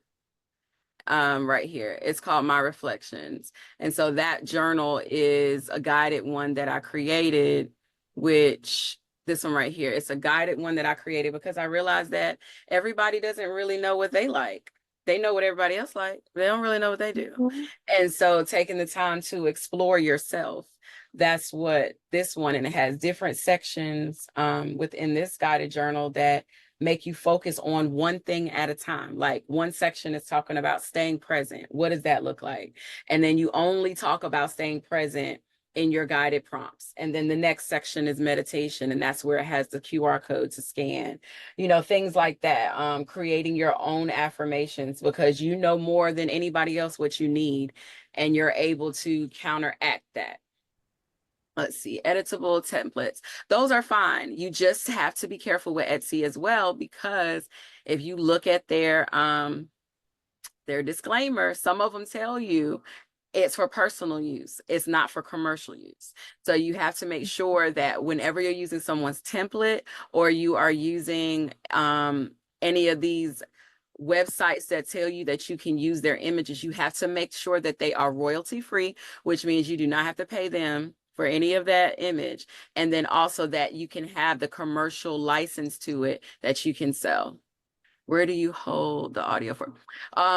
right here, it's called My Reflections. And so that journal is a guided one that I created, which this one right here, it's a guided one that I created because I realized that everybody doesn't really know what they like. They know what everybody else like. They don't really know what they do. And so taking the time to explore yourself, that's what this one, and it has different sections within this guided journal that make you focus on one thing at a time. Like one section is talking about staying present. What does that look like? And then you only talk about staying present in your guided prompts. And then the next section is meditation, and that's where it has the QR code to scan, you know, things like that. Creating your own affirmations, because you know more than anybody else what you need, and you're able to counteract that. Let's see, editable templates. Those are fine. You just have to be careful with Etsy as well, because if you look at their disclaimer, some of them tell you it's for personal use. It's not for commercial use. So you have to make sure that whenever you're using someone's template, or you are using any of these websites that tell you that you can use their images, you have to make sure that they are royalty free, which means you do not have to pay them for any of that image. And then also that you can have the commercial license to it that you can sell. Where do you hold the audio for?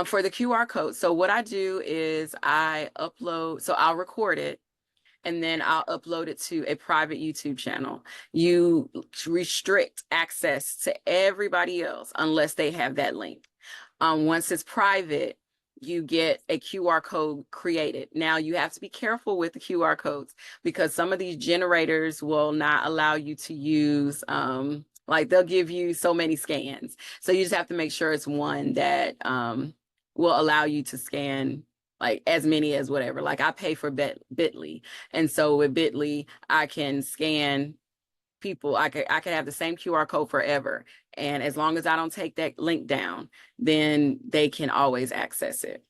For the QR code. So what I do is I upload, so I'll record it, and then I'll upload it to a private YouTube channel. You restrict access to everybody else unless they have that link. Once it's private, you get a QR code created. Now you have to be careful with the QR codes, because some of these generators will not allow you to use, like they'll give you so many scans. So you just have to make sure it's one that will allow you to scan like as many as whatever. Like I pay for Bitly. And so with Bitly, I can scan people. I could have the same QR code forever. And as long as I don't take that link down, then they can always access it.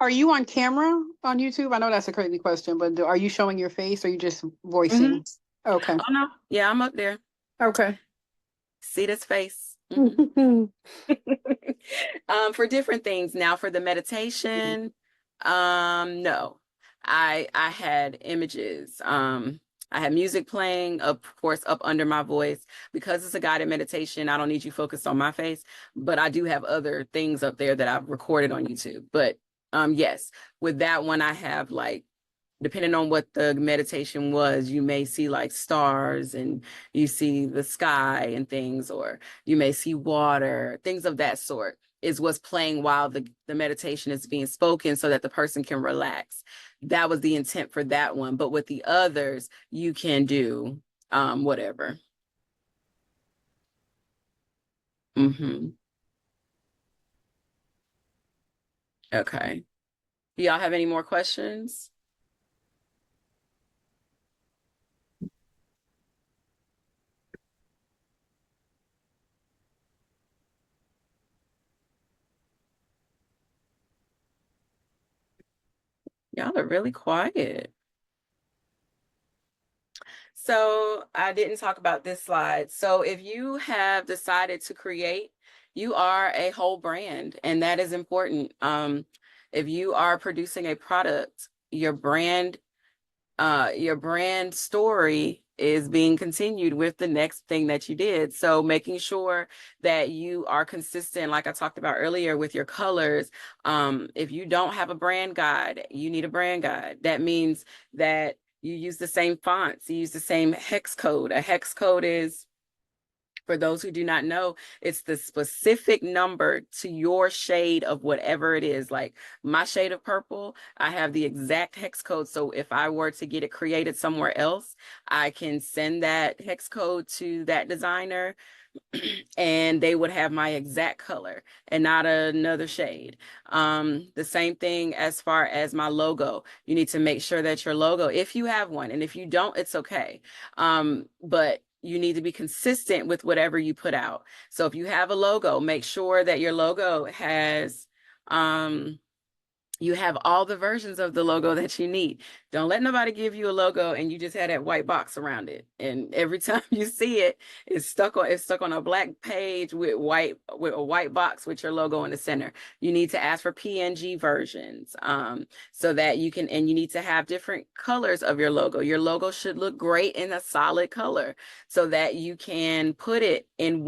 Are you on camera on YouTube? I know that's a crazy question, but are you showing your face, or are you just voicing? Mm-hmm. Okay. Oh no. Yeah, I'm up there. Okay. See this face. Mm-hmm. For different things. Now for the meditation, no. I had images. I had music playing, of course, up under my voice. Because it's a guided meditation, I don't need you focused on my face, but I do have other things up there that I've recorded on YouTube. But yes, with that one, I have, like, depending on what the meditation was, you may see like stars, and you see the sky and things, or you may see water, things of that sort is what's playing while the meditation is being spoken, so that the person can relax. That was the intent for that one. But with the others, you can do whatever. Mm-hmm. Okay. Do y'all have any more questions? Y'all are really quiet. So I didn't talk about this slide. So if you have decided to create, you are a whole brand, and that is important. If you are producing a product, your brand story is being continued with the next thing that you did. So making sure that you are consistent, like I talked about earlier, with your colors. If you don't have a brand guide, you need a brand guide. That means that you use the same fonts, you use the same hex code. A hex code is, for those who do not know, it's the specific number to your shade of whatever it is. Like my shade of purple, I have the exact hex code. So if I were to get it created somewhere else, I can send that hex code to that designer, and they would have my exact color and not another shade. The same thing as far as my logo. You need to make sure that your logo, if you have one, and if you don't, it's okay. But you need to be consistent with whatever you put out. So if you have a logo, make sure that your logo has, you have all the versions of the logo that you need. Don't let nobody give you a logo and you just have that white box around it. And every time you see it, it's stuck on a black page with a white box with your logo in the center. You need to ask for PNG versions, so that you can, and you need to have different colors of your logo. Your logo should look great in a solid color, so that you can put it in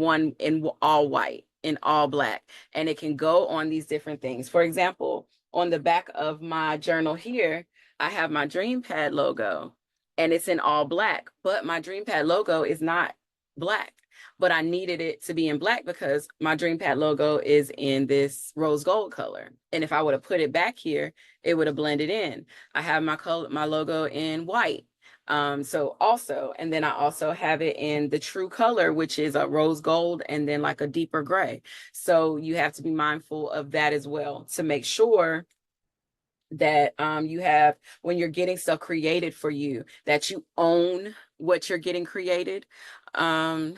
all white, in all black, and it can go on these different things. For example, on the back of my journal here, I have my DreamPad logo, and it's in all black, but my DreamPad logo is not black. but I needed it to be in black because my DreamPad logo is in this rose gold color. And if I would have put it back here, it would have blended in. I have my logo in white. So also, and then I also have it in the true color, which is a rose gold and then like a deeper gray. So you have to be mindful of that as well to make sure that you have, when you're getting stuff created for you, that you own what you're getting created, and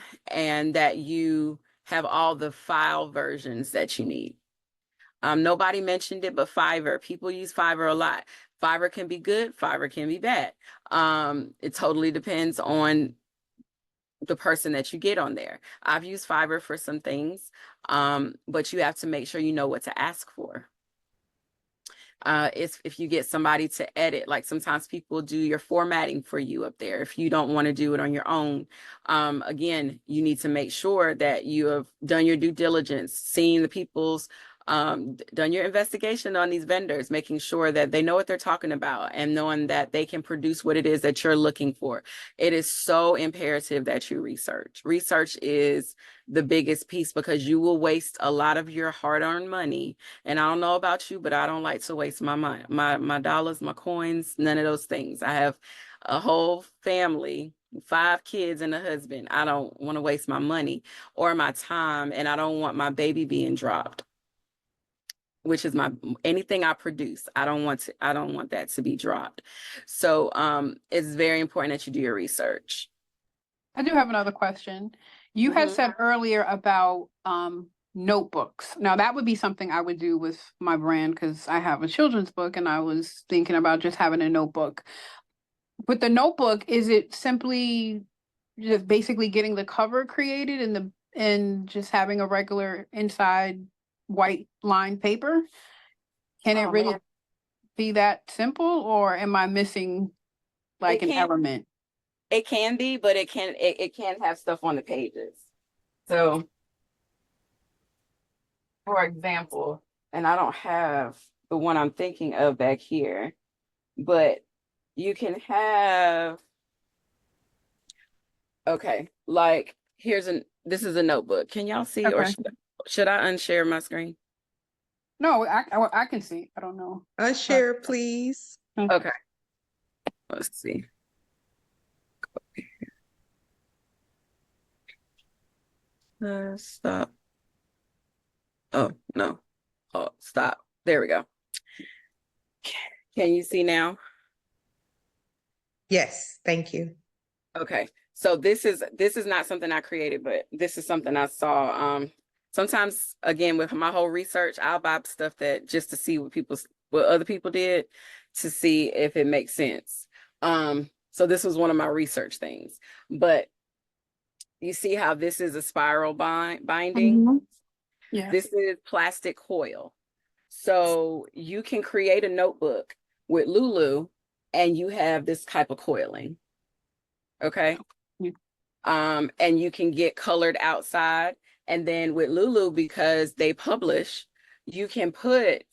that you have all the file versions that you need. Nobody mentioned it, but Fiverr. People use Fiverr a lot. Fiverr can be good, Fiverr can be bad. It totally depends on the person that you get on there. I've used Fiverr for some things, but you have to make sure you know what to ask for. If you get somebody to edit, like sometimes people do your formatting for you up there. If you don't want to do it on your own, again, you need to make sure that you have done your due diligence, seen the people's, done your investigation on these vendors, making sure that they know what they're talking about and knowing that they can produce what it is that you're looking for. It is so imperative that you research. Research is the biggest piece because you will waste a lot of your hard-earned money. And I don't know about you, but I don't like to waste my money, my dollars, my coins, none of those things. I have a whole family, 5 kids and a husband. I don't want to waste my money or my time, and I don't want my baby being dropped, which is anything I produce. I don't want that to be dropped. So it's very important that you do your research. I do have another question. You had said earlier about notebooks. Now that would be something I would do with my brand because I have a children's book and I was thinking about just having a notebook. With the notebook, is it simply just basically getting the cover created and just having a regular inside white lined paper? Can it really be that simple, or am I missing like an element? It can be, but it can have stuff on the pages. So, for example, and I don't have the one I'm thinking of back here, but you can have, okay, like this is a notebook. Can y'all see, or should I unshare my screen? No, I can see. I don't know. Unshare, please. Okay. Let's see. Stop. Oh, no. Oh, stop. There we go. Can you see now? Yes, thank you. Okay. So this is not something I created, but this is something I saw. Sometimes, again, with my whole research, I'll buy stuff that just to see what other people did to see if it makes sense. So this was one of my research things, but you see how this is a spiral binding? Yeah. This is plastic coil. So you can create a notebook with Lulu and you have this type of coiling. Okay. And you can get colored outside. And then with Lulu, because they publish, you can put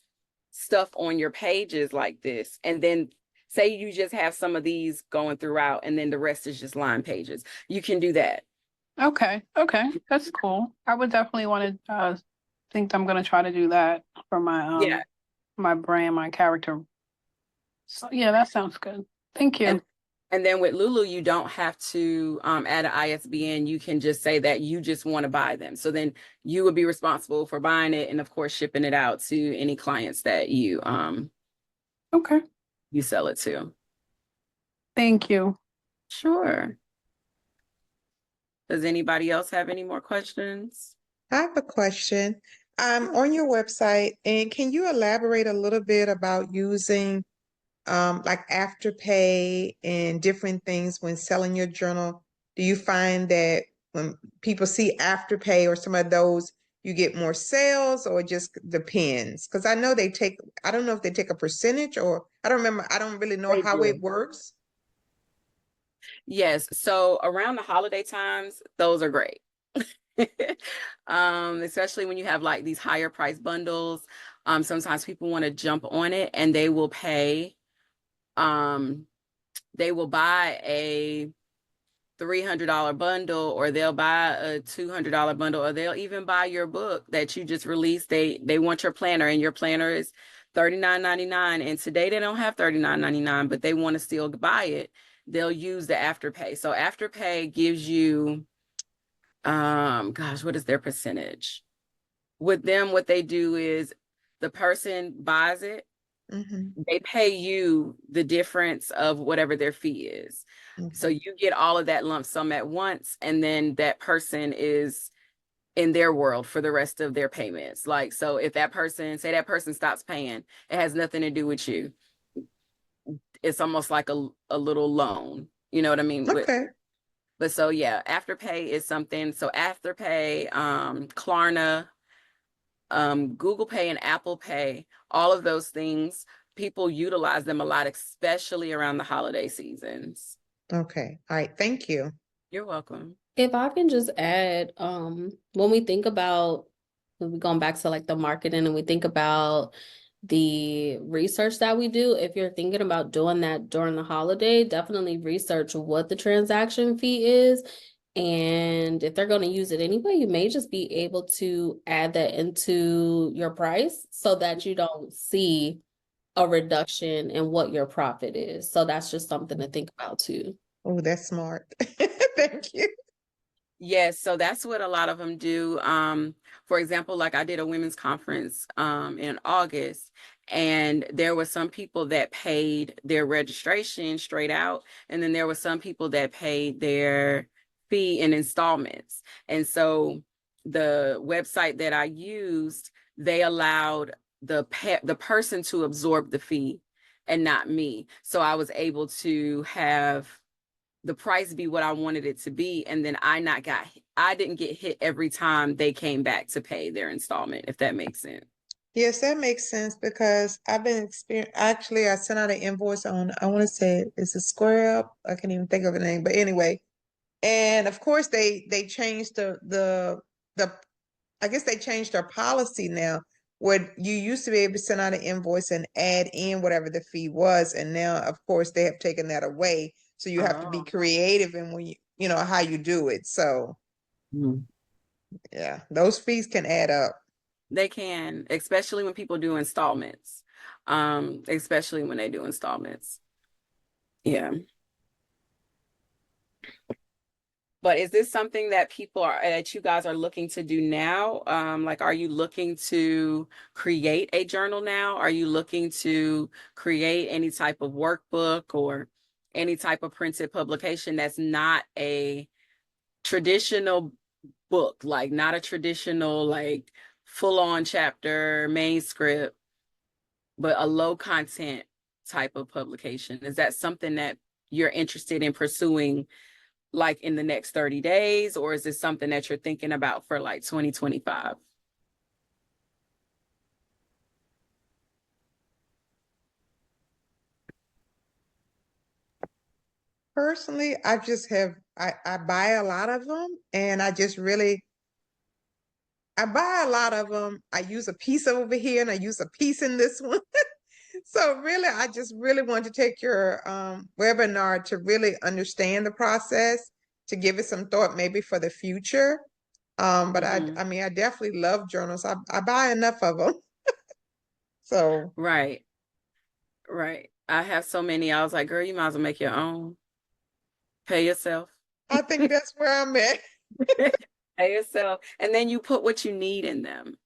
stuff on your pages like this. And then say you just have some of these going throughout and then the rest is just line pages. You can do that. Okay. That's cool. I would definitely want to think I'm going to try to do that for my my brand, my character. So yeah, that sounds good. Thank you. And then with Lulu, you don't have to add an ISBN. You can just say that you just want to buy them. So then you would be responsible for buying it and of course shipping it out to any clients that you you sell it to. Thank you. Sure. Does anybody else have any more questions? I have a question. On your website, and can you elaborate a little bit about using like Afterpay and different things when selling your journal? Do you find that when people see Afterpay or some of those, you get more sales, or it just depends? Because I know I don't know if they take a percentage, or I don't remember. I don't really know how it works. Yes. So around the holiday times, those are great. Especially when you have like these higher price bundles. Sometimes people want to jump on it and they will pay. They will buy a $300 bundle, or they'll buy a $200 bundle, or they'll even buy your book that you just released. They want your planner, and your planner is $39.99. And today they don't have $39.99, but they want to still buy it. They'll use the Afterpay. So Afterpay gives you, gosh, what is their percentage? With them, what they do is the person buys it, they pay you the difference of whatever their fee is. So you get all of that lump sum at once, and then that person is in their world for the rest of their payments. Like, so if that person, say that person stops paying, it has nothing to do with you. It's almost like a little loan. You know what I mean? Okay. But so yeah, Afterpay is something. So Afterpay, Klarna, Google Pay and Apple Pay, all of those things, people utilize them a lot, especially around the holiday seasons. Okay. All right. Thank you. You're welcome. If I can just add, when we think about, when we're going back to like the marketing and we think about the research that we do, if you're thinking about doing that during the holiday, definitely research what the transaction fee is. And if they're going to use it anyway, you may just be able to add that into your price so that you don't see a reduction in what your profit is. So that's just something to think about too. Oh, that's smart. Thank you. Yes, so that's what a lot of them do. For example, like I did a women's conference in August, and there were some people that paid their registration straight out, and then there were some people that paid their fee in installments. And so the website that I used, they allowed the person to absorb the fee and not me. So I was able to have the price be what I wanted it to be, and then I didn't get hit every time they came back to pay their installment, if that makes sense. Yes, that makes sense because I've been actually I sent out an invoice on, I want to say it's a Square Up. I can't even think of the name, but anyway. And of course they changed the I guess they changed their policy now, where you used to be able to send out an invoice and add in whatever the fee was, and now of course they have taken that away. So you have to be creative in when you know how you do it. So yeah, those fees can add up. They can, especially when people do installments. Especially when they do installments. Yeah. But is this something that that you guys are looking to do now? Like, are you looking to create a journal now? Are you looking to create any type of workbook or any type of printed publication that's not a traditional book, like not a traditional, like full-on chapter manuscript, but a low content type of publication? Is that something that you're interested in pursuing, like in the next 30 days, or is this something that you're thinking about for like 2025? Personally, I just have I buy a lot of them, and I just really I buy a lot of them. I use a piece over here and I use a piece in this one. So really, I just really want to take your webinar to really understand the process, to give it some thought maybe for the future. But I mean, I definitely love journals. I buy enough of them. So Right. I have so many. I was like, girl, you might as well make your own. Pay yourself. I think that's where I'm at. Pay yourself. And then you put what you need in them.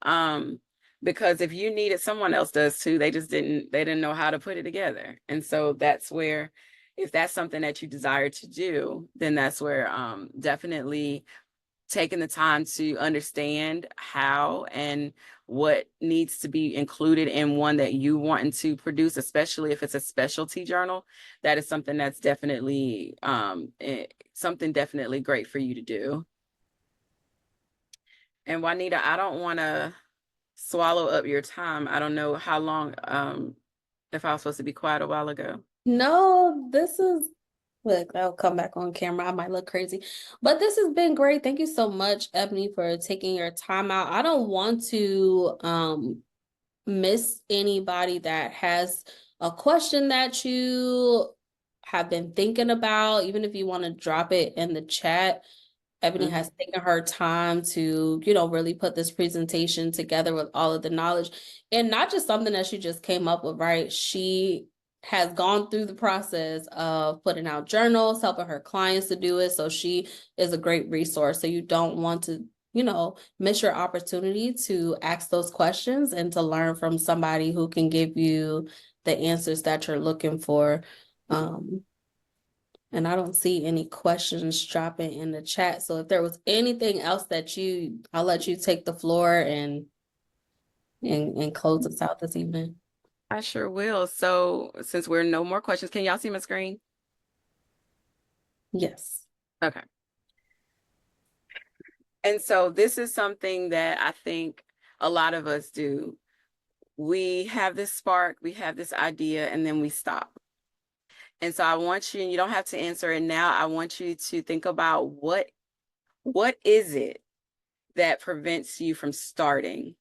Because if you need it, someone else does too. They didn't know how to put it together. And so that's where, if that's something that you desire to do, then that's where definitely taking the time to understand how and what needs to be included in one that you want to produce, especially if it's a specialty journal, that is something that's definitely something definitely great for you to do. And Juanita, I don't want to swallow up your time. I don't know how long, if I was supposed to be quiet a while ago. No, this is, look, I'll come back on camera. I might look crazy, but this has been great. Thank you so much, Ebony, for taking your time out. I don't want to miss anybody that has a question that you have been thinking about, even if you want to drop it in the chat. Ebony has taken her time to, really put this presentation together with all of the knowledge, and not just something that she just came up with, right? She has gone through the process of putting out journals, helping her clients to do it. So she is a great resource. So you don't want to, miss your opportunity to ask those questions and to learn from somebody who can give you the answers that you're looking for. And I don't see any questions dropping in the chat. So if there was anything else I'll let you take the floor and close us out this evening. I sure will. So since we're no more questions, can y'all see my screen? Yes. Okay. And so this is something that I think a lot of us do. We have this spark, we have this idea, and then we stop. And so I want you, and you don't have to answer it now, I want you to think about what is it that prevents you from starting?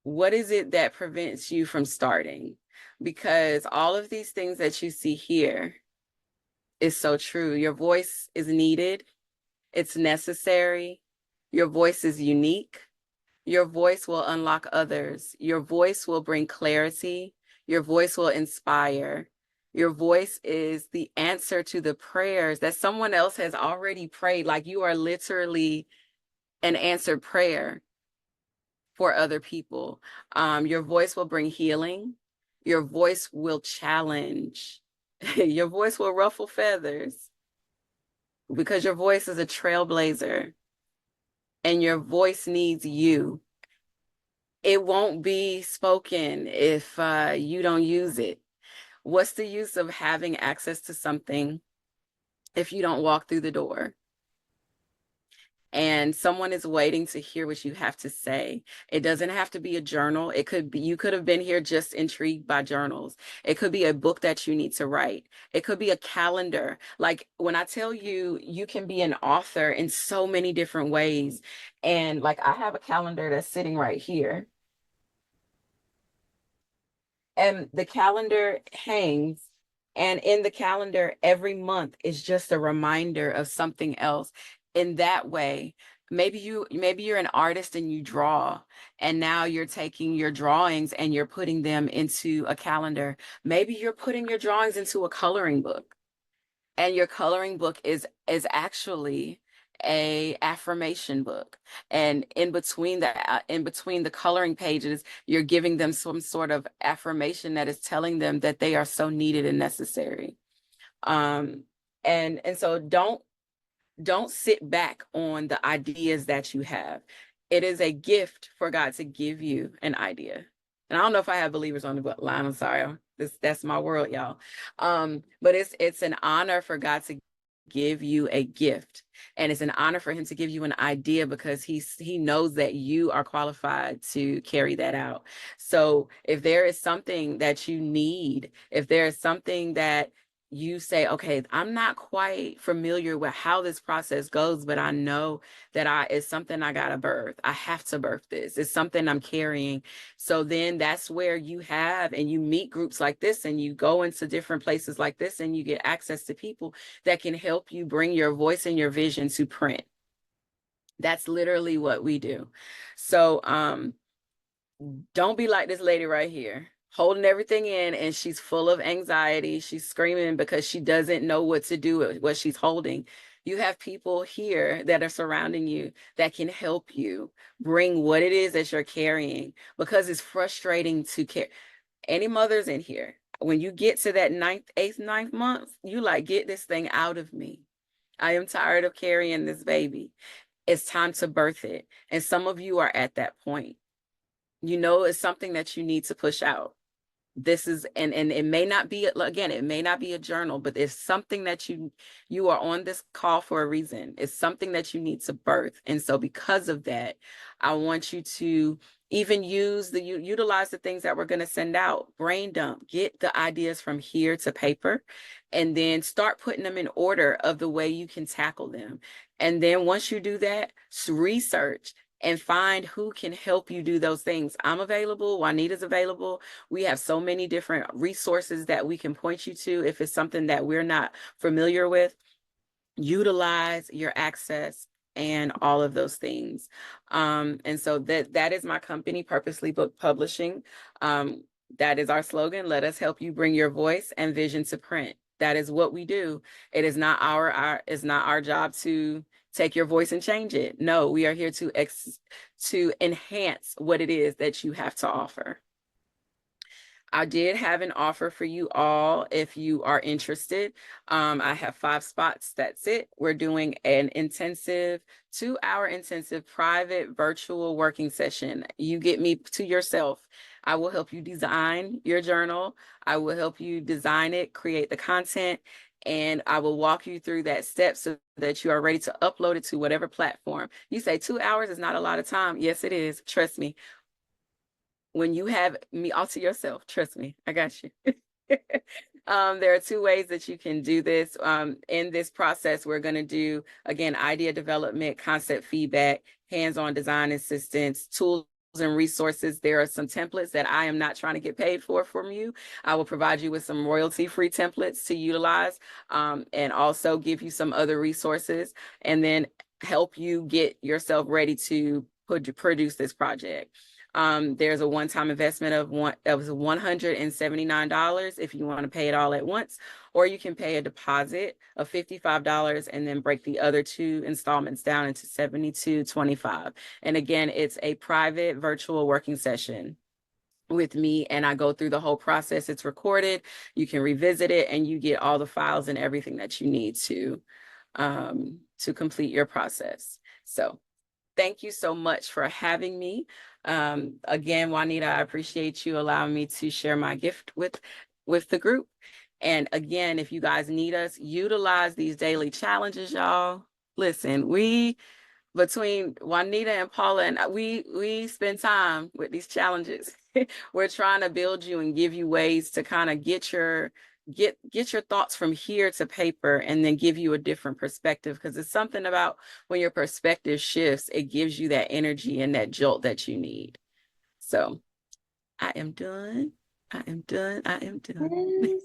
What is it that prevents you from starting? Because all of these things that you see here is so true. Your voice is needed. It's necessary. Your voice is unique. Your voice will unlock others. Your voice will bring clarity. Your voice will inspire. Your voice is the answer to the prayers that someone else has already prayed. Like, you are literally an answered prayer for other people. Your voice will bring healing. Your voice will challenge. Your voice will ruffle feathers, because your voice is a trailblazer and your voice needs you. It won't be spoken if you don't use it. What's the use of having access to something if you don't walk through the door? And someone is waiting to hear what you have to say. It doesn't have to be a journal. It could be, you could have been here just intrigued by journals. It could be a book that you need to write. It could be a calendar. Like, when I tell you, you can be an author in so many different ways. And like, I have a calendar that's sitting right here. And the calendar hangs, and in the calendar every month is just a reminder of something else. In that way, maybe you're an artist and you draw, and now you're taking your drawings and you're putting them into a calendar. Maybe you're putting your drawings into a coloring book, and your coloring book is actually a affirmation book, and in between the coloring pages, you're giving them some sort of affirmation that is telling them that they are so needed and necessary. And so don't sit back on the ideas that you have. It is a gift for God to give you an idea. And I don't know if I have believers on the line. I'm sorry. That's my world, y'all. But it's an honor for God to give you a gift, and it's an honor for him to give you an idea, because he knows that you are qualified to carry that out. So if there is something that you need, if there is something that you say, okay, I'm not quite familiar with how this process goes, but I know that it's something I gotta birth. I have to birth this. It's something I'm carrying. So then that's where you meet groups like this, and you go into different places like this, and you get access to people that can help you bring your voice and your vision to print. That's literally what we do. So don't be like this lady right here, holding everything in, and she's full of anxiety. She's screaming because she doesn't know what to do with what she's holding. You have people here that are surrounding you that can help you bring what it is that you're carrying, because it's frustrating to carry. Any mothers in here, when you get to that 9th, 8th, 9th month, you like, get this thing out of me. I am tired of carrying this baby. It's time to birth it. And some of you are at that point. You know, it's something that you need to push out. This is, and it may not be, again, it may not be a journal, but it's something that you are on this call for a reason. It's something that you need to birth. And so because of that, I want you to even utilize the things that we're going to send out. Brain dump, get the ideas from here to paper, and then start putting them in order of the way you can tackle them. And then once you do that, research. and find who can help you do those things. I'm available. Juanita's available. We have so many different resources that we can point you to. If it's something that we're not familiar with, utilize your access and all of those things. And so that is my company, Purposely Book Publishing. That is our slogan. Let us help you bring your voice and vision to print. That is what we do. It is not it's not our job to take your voice and change it. No, we are here to enhance what it is that you have to offer. I did have an offer for you all if you are interested. I have 5 spots. That's it. We're doing an intensive 2-hour intensive private virtual working session. You get me to yourself. I will help you design your journal. I will help you design it, create the content, and I will walk you through that step so that you are ready to upload it to whatever platform. You say 2 hours is not a lot of time. Yes, it is. Trust me. When you have me all to yourself, trust me, I got you. There are 2 ways that you can do this. In this process, we're going to do, again, idea development, concept feedback, hands-on design assistance, tools and resources. There are some templates that I am not trying to get paid for from you. I will provide you with some royalty-free templates to utilize, and also give you some other resources, and then help you get yourself ready to produce this project. There's a one-time investment of $179 if you want to pay it all at once, or you can pay a deposit of $55 and then break the other 2 installments down into $72.25. And again, it's a private virtual working session with me, and I go through the whole process. It's recorded. You can revisit it, and you get all the files and everything that you need to complete your process. So thank you so much for having me. Again, Juanita, I appreciate you allowing me to share my gift with the group. And again, if you guys need us, utilize these daily challenges, y'all. Listen, between Juanita and Paula and we spend time with these challenges. We're trying to build you and give you ways to kind of get your thoughts from here to paper, and then give you a different perspective, because it's something about when your perspective shifts, it gives you that energy and that jolt that you need. So I am done. I am done. I am done.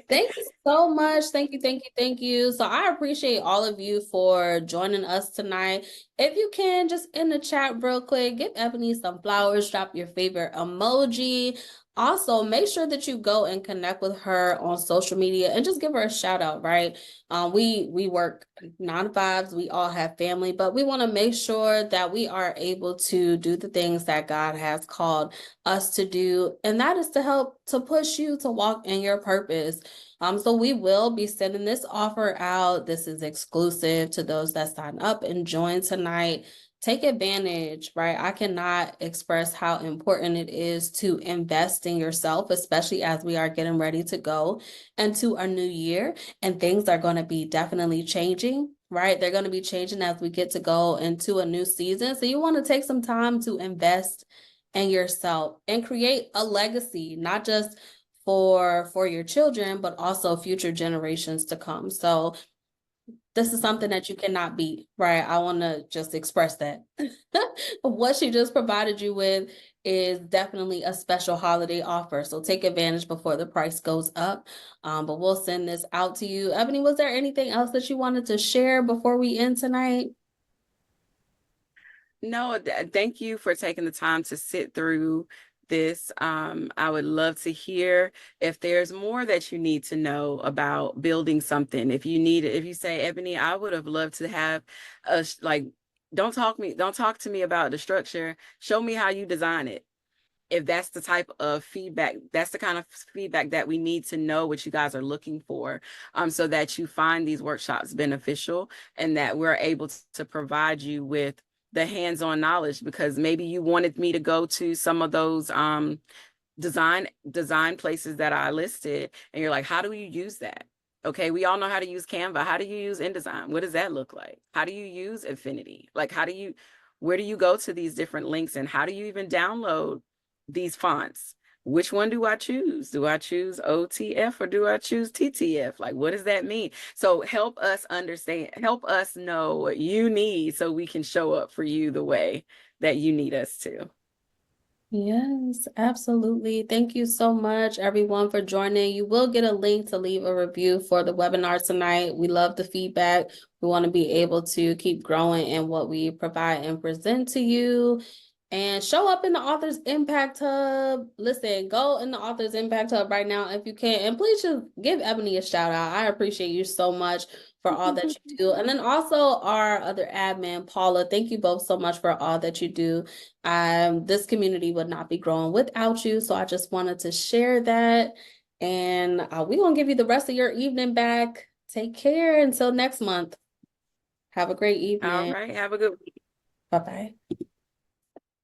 Thank you so much. Thank you, thank you, thank you. So I appreciate all of you for joining us tonight. If you can, just in the chat real quick, give Ebony some flowers, drop your favorite emoji. Also, make sure that you go and connect with her on social media and just give her a shout out, right? We work 9 to 5s. We all have family, but we want to make sure that we are able to do the things that God has called us to do, and that is to help to push you to walk in your purpose. So we will be sending this offer out. This is exclusive to those that sign up and join tonight. Take advantage, right? I cannot express how important it is to invest in yourself, especially as we are getting ready to go into our new year, and things are going to be definitely changing, right? They're going to be changing as we get to go into a new season. So you want to take some time to invest in yourself and create a legacy, not just for your children, but also future generations to come. So this is something that you cannot beat, right? I want to just express that. What she just provided you with is definitely a special holiday offer. So take advantage before the price goes up. But we'll send this out to you. Ebony, was there anything else that you wanted to share before we end tonight? No, thank you for taking the time to sit through this. I would love to hear if there's more that you need to know about building something. If you say, Ebony, I would have loved to have don't talk to me about the structure. Show me how you design it. If that's the type of feedback, that's the kind of feedback that we need to know what you guys are looking for, so that you find these workshops beneficial, and that we're able to provide you with the hands-on knowledge, because maybe you wanted me to go to some of those design places that I listed, and you're like, how do you use that? Okay, we all know how to use Canva. How do you use InDesign? What does that look like? How do you use Affinity? Like, where do you go to these different links, and how do you even download these fonts? which one do I choose? Do I choose OTF or do I choose TTF? Like, what does that mean? So help us understand, help us know what you need so we can show up for you the way that you need us to. Yes, absolutely. Thank you so much, everyone, for joining. You will get a link to leave a review for the webinar tonight. We love the feedback. We want to be able to keep growing in what we provide and present to you. And show up in the Authors Impact Hub. Listen, go in the Authors Impact Hub right now if you can. And please just give Ebony a shout out. I appreciate you so much for all that you do. And then also our other admin, Paula, thank you both so much for all that you do. This community would not be growing without you. So I just wanted to share that. And we're going to give you the rest of your evening back. Take care until next month. Have a great evening. All right. Have a good week. Bye-bye.